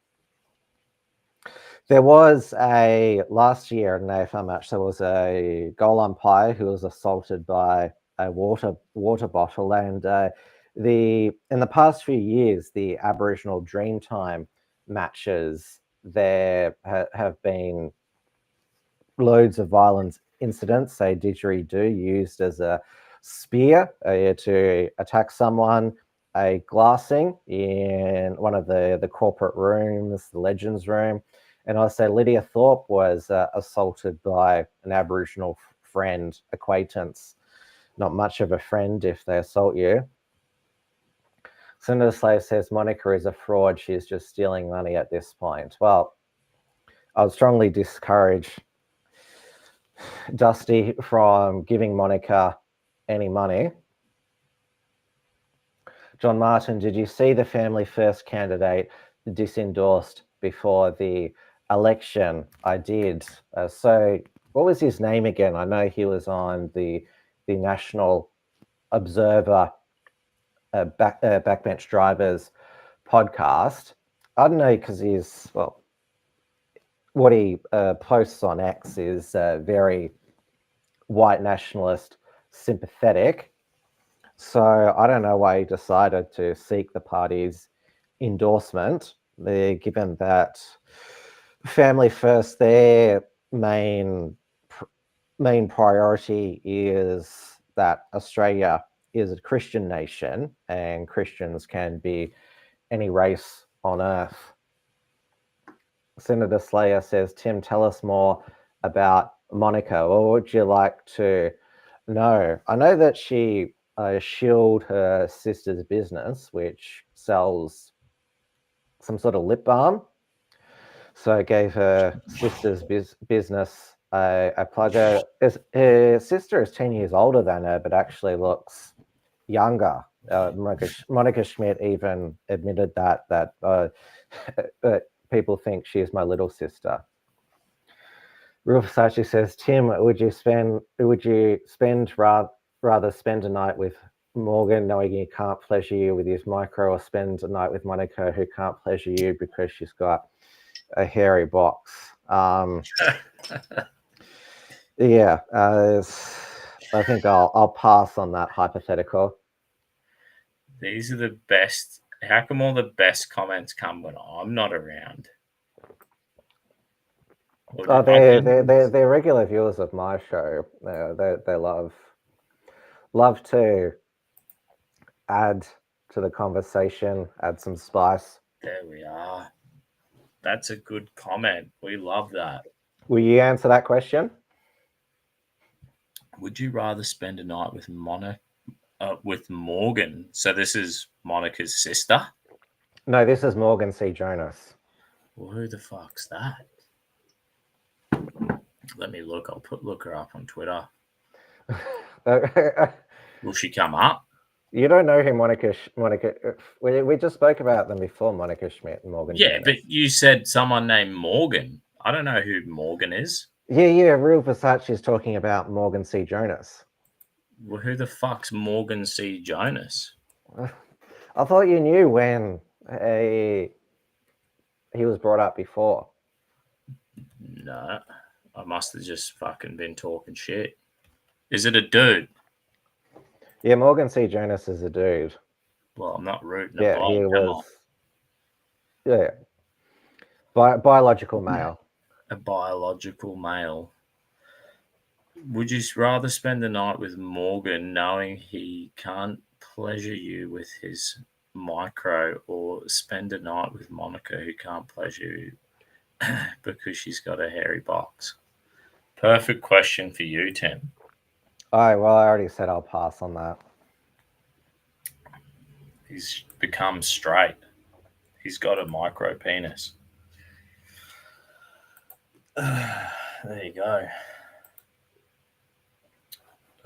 there was last year in an AFL match, there was a goal umpire who was assaulted by a water bottle, and in the past few years, the Aboriginal Dreamtime matches, there have been loads of violent incidents. A didgeridoo used as a spear to attack someone, a glassing in one of the corporate rooms, the Legends room. And I say Lydia Thorpe was assaulted by an Aboriginal friend, acquaintance. Not much of a friend if they assault you. Senator Slave says Monica is a fraud. She's just stealing money at this point. Well, I would strongly discourage Dusty from giving Monica any money. John Martin, did you see the Family First candidate disendorsed before the election? I did. So what was his name again? I know he was on the National Observer Backbench Drivers podcast. I don't know, because he's, well, what he posts on X is very white nationalist sympathetic. So I don't know why he decided to seek the party's endorsement, given that Family First, their main priority is that Australia is a Christian nation and Christians can be any race on earth. Senator Slayer says, Tim, tell us more about Monica. What would you like to know? I know that she shilled her sister's business, which sells some sort of lip balm. So it gave her sister's business a plug. Her sister is 10 years older than her, but actually looks younger. Monica Schmidt even admitted that people think she is my little sister. Real Versace says, Tim, would you rather spend a night with Morgan knowing he can't pleasure you with his micro, or spend a night with Monica who can't pleasure you because she's got a hairy box? Yeah, I think I'll pass on that hypothetical. These are the best. How come all the best comments come when I'm not around? Oh, they're regular viewers of my show. They love to add to the conversation, add some spice. There we are. That's a good comment. We love that. Will you answer that question? Would you rather spend a night with with Morgan? So this is Monica's sister? No, this is Morgan C. Jonas. Well, who the fuck's that? Let me look. I'll look her up on Twitter. Will she come up? You don't know who Monica. We just spoke about them before, Monica Schmidt and Morgan. Yeah, Jonas. but you said someone named Morgan. I don't know who Morgan is. Yeah. Real Versace is talking about Morgan C. Jonas. Well, who the fuck's Morgan C. Jonas? I thought you knew when he was brought up before. No, I must have just fucking been talking shit. Is it a dude? Yeah, Morgan C. Jonas is a dude. Well, I'm not rooting. Yeah, he was. Yeah, biological male. A biological male. Would you rather spend the night with Morgan knowing he can't pleasure you with his micro, or spend a night with Monica who can't pleasure you because she's got a hairy box? Perfect question for you, Tim. Oh, well, I already said I'll pass on that. He's become straight. He's got a micro penis. There you go.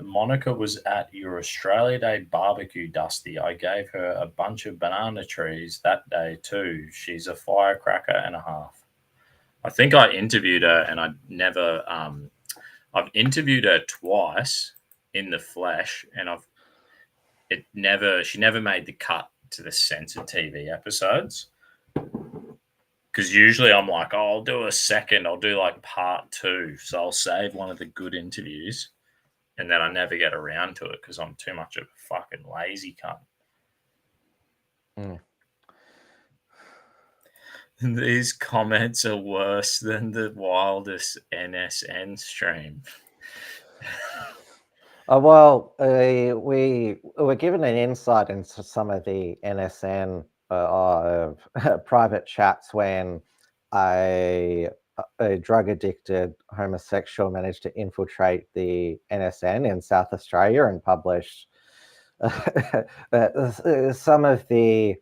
Monica was at your Australia Day barbecue, Dusty. I gave her a bunch of banana trees that day too. She's a firecracker and a half. I think I interviewed her, and I never. I've interviewed her twice in the flesh, and she never made the cut to the censored TV episodes. Because usually I'm like, oh, I'll do a second, I'll do like part 2. So I'll save one of the good interviews, and then I never get around to it because I'm too much of a fucking lazy cunt. These comments are worse than the wildest NSN stream. Well, we were given an insight into some of the NSN private chats when a drug-addicted homosexual managed to infiltrate the NSN in South Australia and published some of the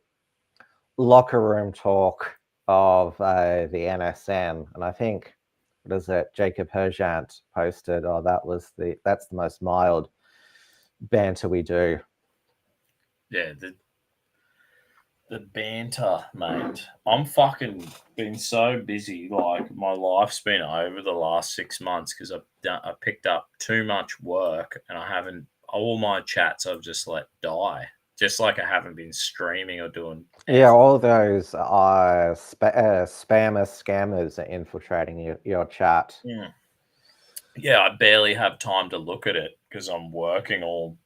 locker room talk of the NSN. And I think, what is it, Jacob Herjant posted, oh, that's the most mild banter we do. Yeah, the banter, mate. I'm fucking been so busy. Like, my life's been over the last 6 months because I picked up too much work, and I haven't. All my chats I've just let die. Just like I haven't been streaming or doing. Yeah, all those scammers are infiltrating your chat. Yeah, I barely have time to look at it because I'm working all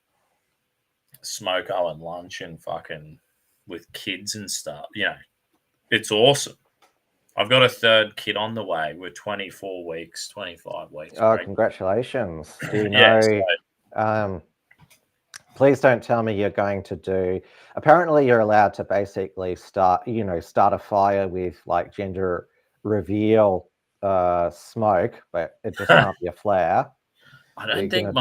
smoko and lunch and fucking with kids and stuff. You know, it's awesome. I've got a third kid on the way. We're 24 weeks, 25 weeks. Oh, congratulations. Do you Yeah, know, please don't tell me you're going to do, apparently you're allowed to basically start a fire with like gender reveal smoke, but it just can't be a flare. I don't think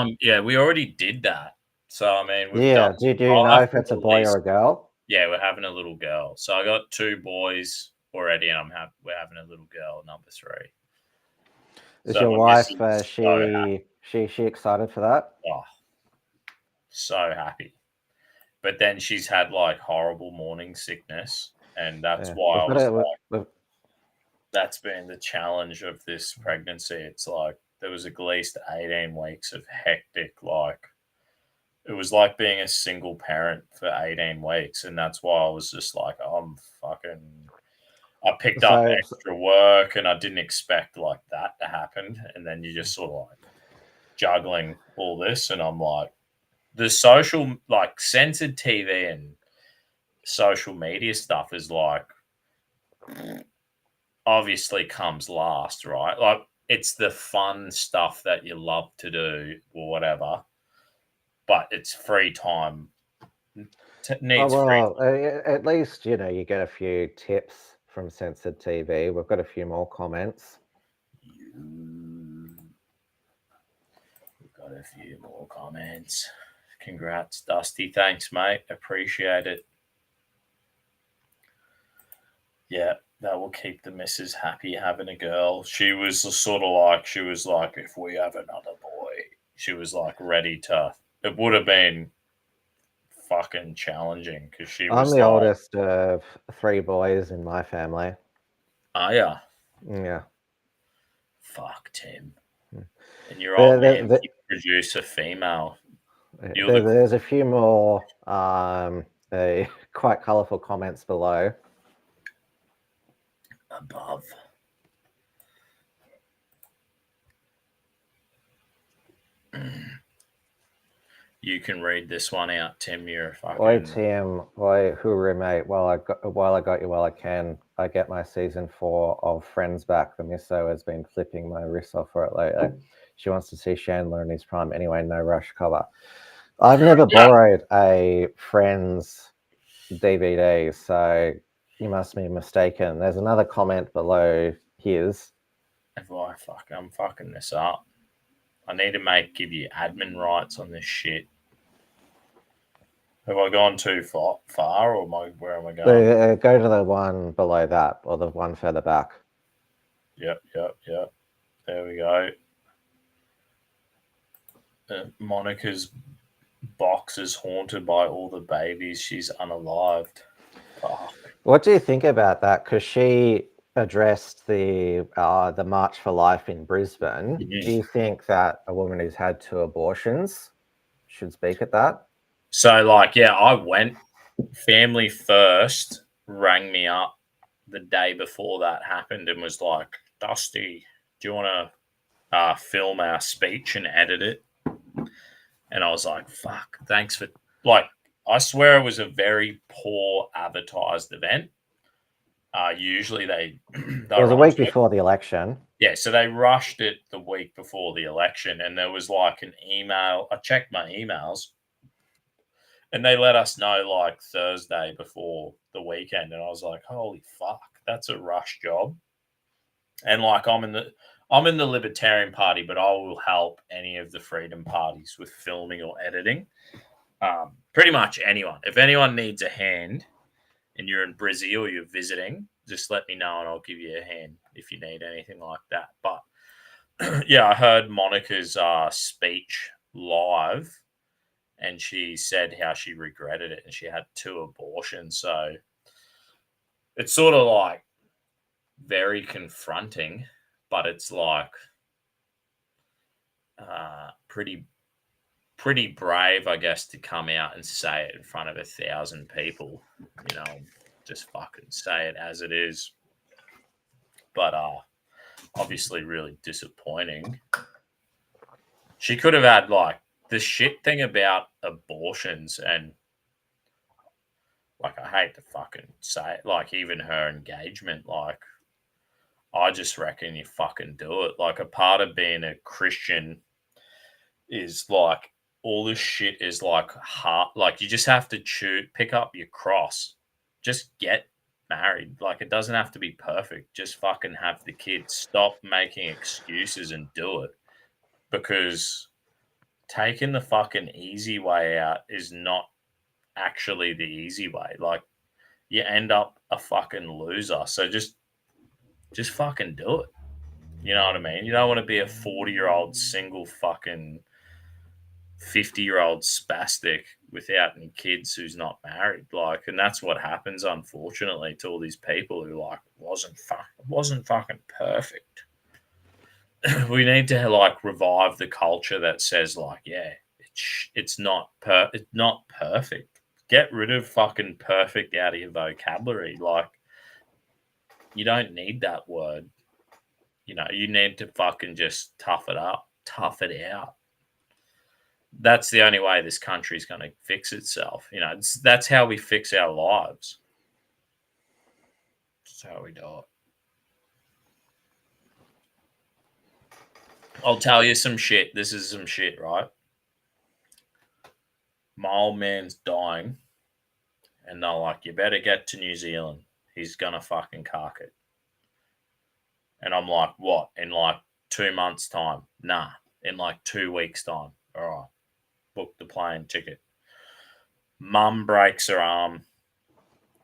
we already did that. So, I mean, do you know if it's a boy or a girl? Yeah, we're having a little girl. So I got 2 boys already, and we're having a little girl, number 3. Is your wife, she excited for that? Oh, so happy. But then she's had like horrible morning sickness, and that's why I was like, that's been the challenge of this pregnancy. It's like there was at least 18 weeks of hectic, like it was like being a single parent for 18 weeks. And that's why I was just like, I picked up So, extra work and I didn't expect like that to happen. And then you just sort of like juggling all this. And I'm like, the social, like censored TV and social media stuff is like, obviously comes last, right? Like it's the fun stuff that you love to do or whatever, but it's free time. Needs free. at least, you get a few tips from censored TV. We've got a few more comments. We've got a few more comments. Congrats, Dusty. Thanks, mate. Appreciate it. Yeah, that will keep the missus happy having a girl. She was sort of like, if we have another boy, she was like ready to. It would have been fucking challenging because she was I'm the like, oldest of 3 boys in my family. oh, yeah. Yeah. Fuck, Tim. And your old man The, produce a female. there's a few more quite colourful comments below. Above. You can read this one out, Tim. You're fucking. Oi, Tim. Oi, hooroo, mate. While I got you while I can, I get my season 4 of Friends back. The misso has been flipping my wrist off for it lately. She wants to see Chandler in his prime. Anyway, no rush cover. I've never borrowed a Friends DVD, so you must be mistaken. There's another comment below his. I'm fucking this up. I need to give you admin rights on this shit. Have I gone too far or where am I going? Go to the one below that, or the one further back. Yep. There we go. Monica's box is haunted by all the babies. She's unalived. Fuck. What do you think about that? Because she addressed the March for Life in Brisbane. Mm-hmm. Do you think that a woman who's had 2 abortions should speak at that? So, like, yeah, I went. Family First rang me up the day before that happened and was like, Dusty, do you want to film our speech and edit it? And I was like, fuck, thanks for, like, I swear it was a very poor advertised event. Usually it was a week before the election. Yeah, so they rushed it the week before the election, and there was like an email. I checked my emails, and they let us know like Thursday before the weekend, and I was like, holy fuck, that's a rush job. And like I'm in the Libertarian Party, but I will help any of the freedom parties with filming or editing. Pretty much anyone. If anyone needs a hand and you're in Brissy or you're visiting, just let me know and I'll give you a hand if you need anything like that. But yeah, I heard Monica's speech live and she said how she regretted it and she had 2 abortions. So it's sort of like very confronting, but it's like pretty brave, I guess, to come out and say it in front of 1,000 people. Just fucking say it as it is. But obviously really disappointing. She could have had like the shit thing about abortions, and like I hate to fucking say it, like even her engagement, like I just reckon you fucking do it. Like a part of being a Christian is like all this shit is like hard. Like you just have to pick up your cross, just get married. Like it doesn't have to be perfect. Just fucking have the kids. Stop making excuses and do it, because taking the fucking easy way out is not actually the easy way. Like you end up a fucking loser. So just fucking do it. You know what I mean? You don't want to be a 40-year-old single fucking 50-year-old spastic without any kids who's not married. Like, and that's what happens, unfortunately, to all these people who like wasn't fucking perfect. We need to like revive the culture that says like, yeah, it's not perfect. Get rid of fucking perfect out of your vocabulary. Like, you don't need that word. You know, you need to fucking just tough it up, tough it out. That's the only way this country is going to fix itself. You know, that's how we fix our lives. That's how we do it. I'll tell you some shit. This is some shit, right? My old man's dying, and they're like, you better get to New Zealand. He's going to fucking cark it. And I'm like, what? In like 2 months' time? Nah, in like 2 weeks' time. All right. Book the plane ticket. Mum breaks her arm,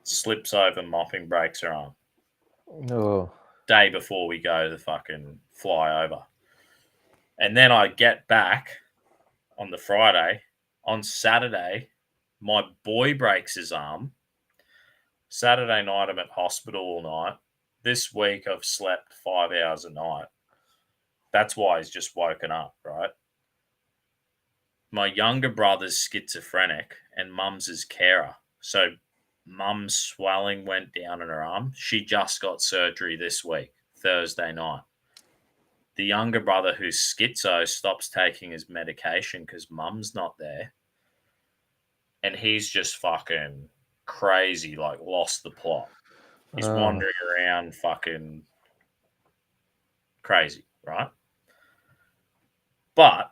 slips over mopping, breaks her arm. Oh. Day before we go to fucking fly over. And then I get back on the Friday. On Saturday, my boy breaks his arm. Saturday night, I'm at hospital all night. This week, I've slept 5 hours a night. That's why he's just woken up, right? My younger brother's schizophrenic and mum's his carer. So mum's swelling went down in her arm. She just got surgery this week, Thursday night. The younger brother who's schizo stops taking his medication because mum's not there. And he's just fucking crazy, like lost the plot. He's wandering around fucking crazy, right? But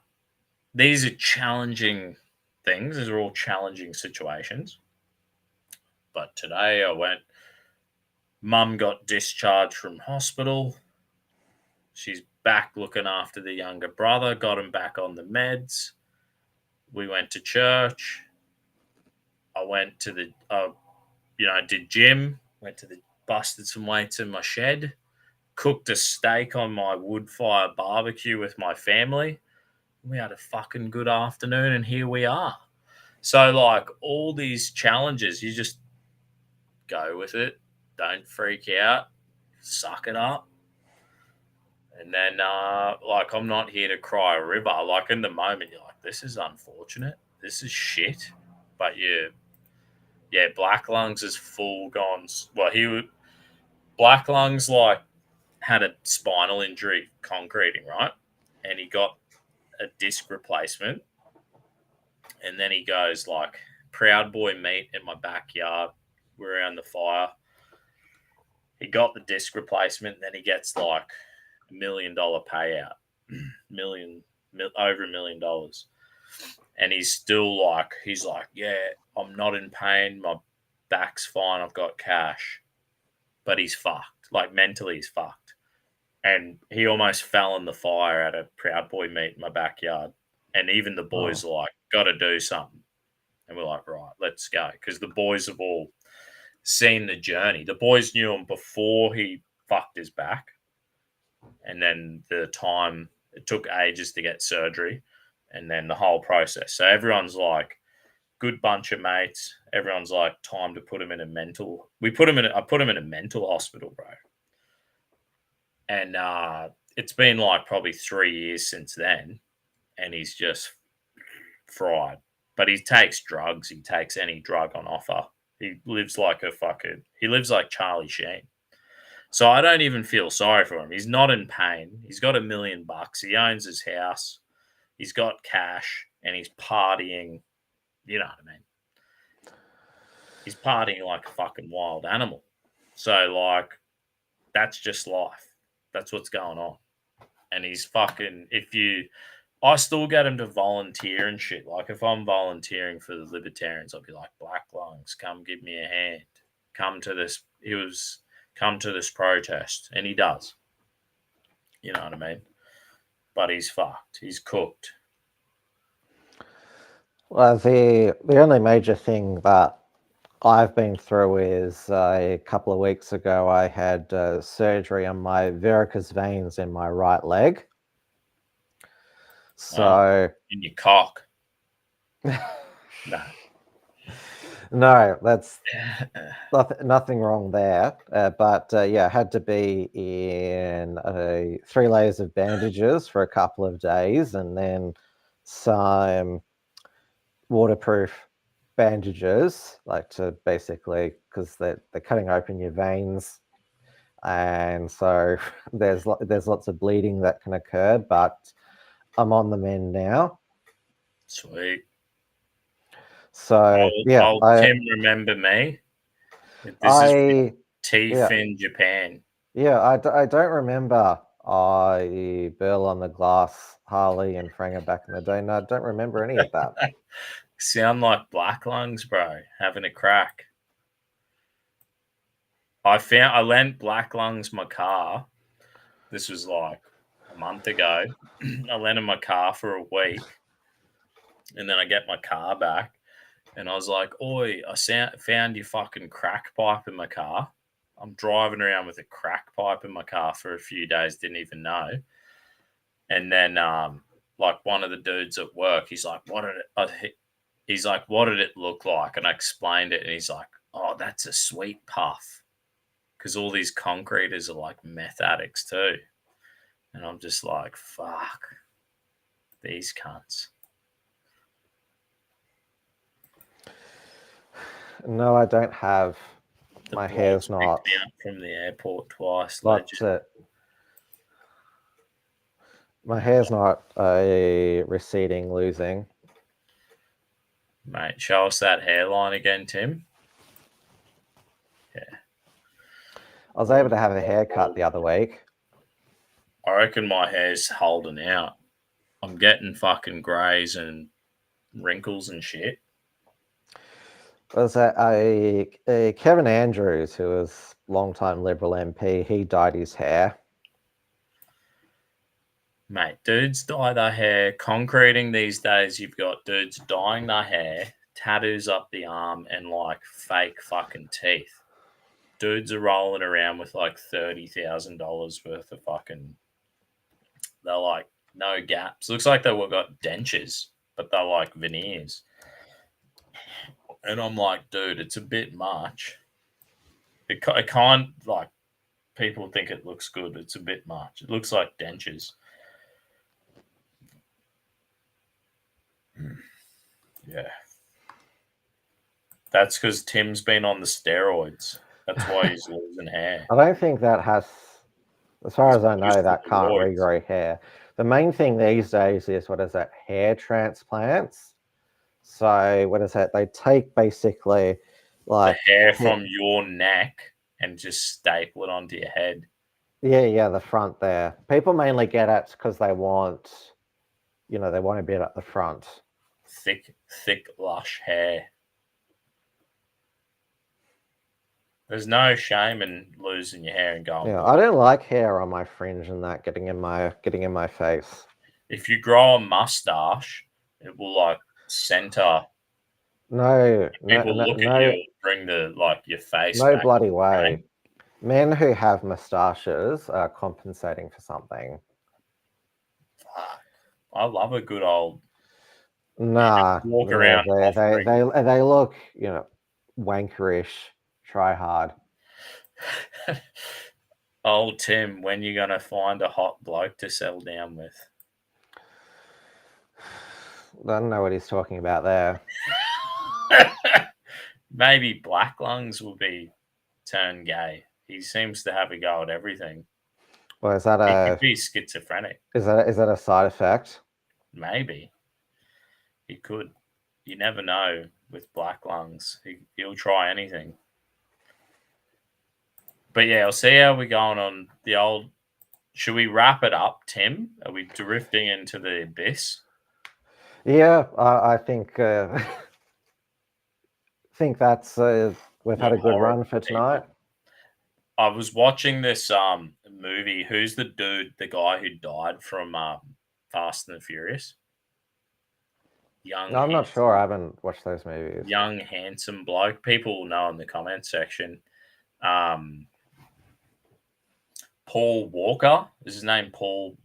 these are challenging things. These are all challenging situations. But today I went, mum got discharged from hospital. She's back looking after the younger brother, got him back on the meds. We went to church. I went to the, did gym, busted some weights in my shed, cooked a steak on my wood fire barbecue with my family. We had a fucking good afternoon, and here we are. So, like, all these challenges, you just go with it. Don't freak out. Suck it up. And then, I'm not here to cry a river. Like, in the moment, you're like, this is unfortunate. This is shit. But Black Lungs is full gone. Well, Black Lungs, like, had a spinal injury concreting, right? And he got a disc replacement, and then he goes like, Proud Boy meet in my backyard. We're around the fire. He got the disc replacement, and then he gets like $1 million payout, over $1 million, and he's like, yeah, I'm not in pain. My back's fine. I've got cash, but he's fucked. Like mentally, he's fucked. And he almost fell in the fire at a Proud Boy meet in my backyard. And even the boys are like, got to do something. And we're like, right, let's go. Because the boys have all seen the journey. The boys knew him before he fucked his back. And then the time, it took ages to get surgery. And then the whole process. So everyone's like, good bunch of mates. Everyone's like, time to put him in a mental. I put him in a mental hospital, bro. And it's been like probably 3 years since then, and he's just fried. But he takes drugs. He takes any drug on offer. He lives like Charlie Sheen. So I don't even feel sorry for him. He's not in pain. He's got $1 million. He owns his house. He's got cash, and he's partying. You know what I mean? He's partying like a fucking wild animal. So, like, that's just life. That's what's going on. And he's fucking, I still get him to volunteer and shit. Like, if I'm volunteering for the Libertarians, I'll be like, Black Lungs, come give me a hand. Come to this protest. And he does. You know what I mean? But he's fucked. He's cooked. Well, the only major thing that I've been through is a couple of weeks ago, I had surgery on my varicose veins in my right leg. So in your cock. No. No, that's nothing wrong there. But yeah, had to be in 3 layers of bandages for a couple of days, and then some waterproof bandages, like to basically, because they're cutting open your veins, and so there's lots of bleeding that can occur. But I'm on the mend now. Sweet. So yeah, Tim, remember me? This is Teeth in Japan. Yeah, I don't remember Burl on the Glass, Harley, and Franger back in the day. No, I don't remember any of that. Sound like Black Lungs, bro. Having a crack. I lent Black Lungs my car. This was like a month ago. I lent him my car for a week, and then I get my car back, and I was like, "Oi, I found your fucking crack pipe in my car." I'm driving around with a crack pipe in my car for a few days, didn't even know. And then, like one of the dudes at work, he's like, "What did it look like?" And I explained it, and he's like, "Oh, that's a sweet puff." Because all these concreters are like meth addicts too. And I'm just like, fuck, these cunts. No, I don't have. My hair's not. From the airport twice. My hair's not receding, losing. Mate, show us that hairline again, Tim. Yeah. I was able to have a haircut the other week. I reckon my hair's holding out. I'm getting fucking greys and wrinkles and shit. Was a Kevin Andrews, who was long-time Liberal MP, he dyed his hair. Mate, dudes dye their hair. Concreting these days, you've got dudes dyeing their hair, tattoos up the arm, and like fake fucking teeth. Dudes are rolling around with like $30,000 worth of fucking. They're like no gaps. Looks like they've got dentures, but they're like veneers. And I'm like, dude, it's a bit much. It can't, like, people think it looks good. It's a bit much. It looks like dentures. Yeah. That's because Tim's been on the steroids. That's why he's losing hair. I don't think that has, as far as I know, that can't regrow hair. The main thing these days is, hair transplants. So what is that? They take basically like the hair from your neck and just staple it onto your head. Yeah, the front there. People mainly get it because they want, they want a bit at the front. Thick, lush hair. There's no shame in losing your hair and going. Yeah, I don't like hair on my fringe and that getting in my face. If you grow a mustache, it will like center. No, people look at you, bring your face. No bloody way. Men who have mustaches are compensating for something. I love a good old. Nah, walk around. They look, wankerish. Try hard. Oh, Tim, when you gonna find a hot bloke to settle down with? I don't know what he's talking about there. Maybe Black Lungs will be turned gay. He seems to have a go at everything. Well, is that he could be schizophrenic? Is that a side effect? Maybe. He could. You never know with Black Lungs. He'll try anything. But yeah, I'll see how we're going on the old. Should we wrap it up, Tim? Are we drifting into the abyss? Yeah, I think that's we've had a good run for tonight. I was watching this movie. Who's the guy who died from Fast and the Furious? I'm not sure. I haven't watched those movies. Young, handsome bloke. People will know in the comment section. Paul Walker. Is his name Paul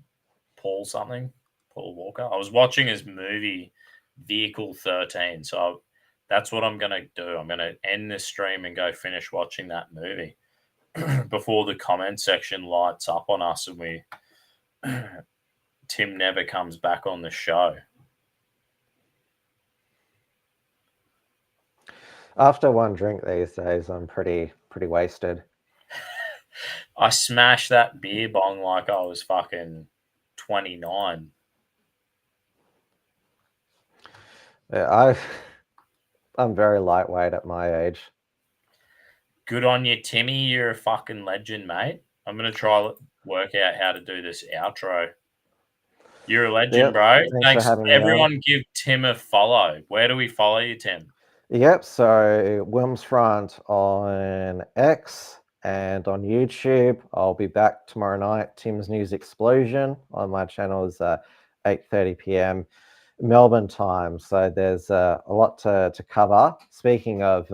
something? Paul Walker. I was watching his movie Vehicle 13. So that's what I'm going to do. I'm going to end this stream and go finish watching that movie before the comment section lights up on us and we Tim never comes back on the show. After one drink these days, I'm pretty wasted. I smashed that beer bong like I was fucking 29. Yeah, I'm very lightweight at my age. Good on you, Timmy. You're a fucking legend, mate. I'm going to try work out how to do this outro. You're a legend, Yep, bro. thanks for having me Everyone give Tim a follow. Where do we follow you, Tim? Yep, so Wilmsfront on X and on YouTube. I'll be back tomorrow night. Tim's News Explosion on my channel is 8:30 p.m. Melbourne time. So there's a lot to cover. Speaking of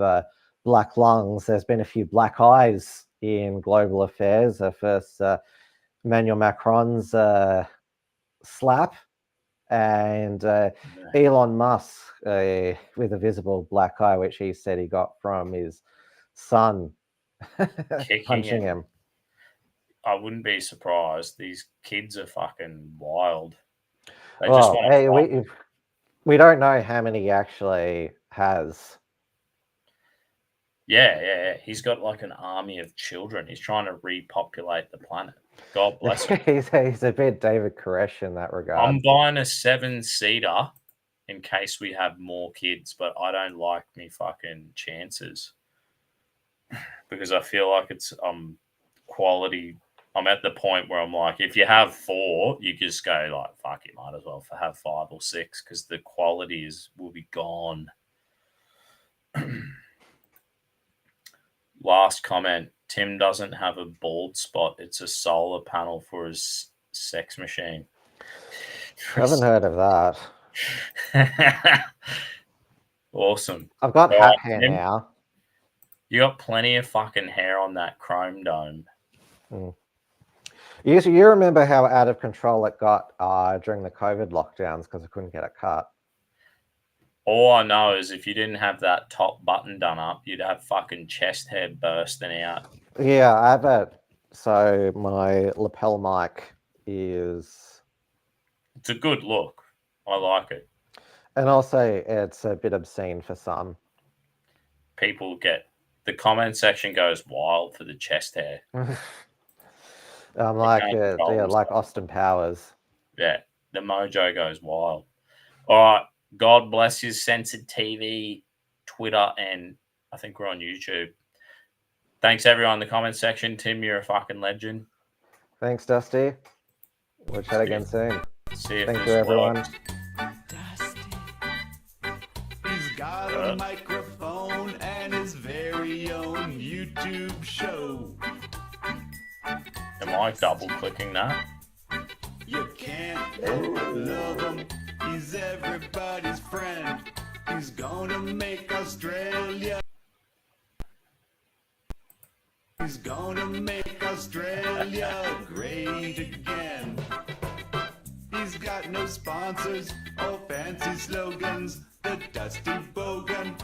black lungs, there's been a few black eyes in global affairs. First, Emmanuel Macron's slap, and Elon Musk with a visible black eye, which he said he got from his son punching him. I wouldn't be surprised. These kids are fucking wild. They well, just want hey, we don't know how many he actually has. Yeah. He's got like an army of children. He's trying to repopulate the planet. God bless him. he's a bit David Koresh in that regard. I'm buying a 7-seater in case we have more kids, but I don't like me fucking chances because I feel like it's quality. I'm at the point where I'm like, if you have 4, you just go like, fuck, you might as well have 5 or 6 because the quality will be gone. Last comment. Tim doesn't have a bald spot. It's a solar panel for his sex machine. I haven't heard of that. Awesome. I've got hat hair now. You got plenty of fucking hair on that chrome dome. You remember how out of control it got during the COVID lockdowns because I couldn't get it cut. All I know is if you didn't have that top button done up, you'd have fucking chest hair bursting out. Yeah, I have it. So my lapel mic is... It's a good look. I like it. And also it's a bit obscene for some. People get... The comment section goes wild for the chest hair. I'm like Austin Powers. Yeah, the mojo goes wild. All right. God bless you, Censored TV, Twitter, and I think we're on YouTube. Thanks, everyone in the comment section. Tim, you're a fucking legend. Thanks, Dusty. We'll chat again soon. See you. Thank you, everyone. Dusty. He's got a microphone and his very own YouTube show. Am I double-clicking that? You can't love him. He's everybody's friend. He's gonna make Australia. He's gonna make Australia great again. He's got no sponsors or fancy slogans. The Dusty Bogan.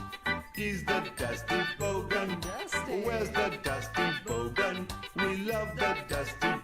He's the Dusty Bogan. Where's the Dusty Bogan? We love the Dusty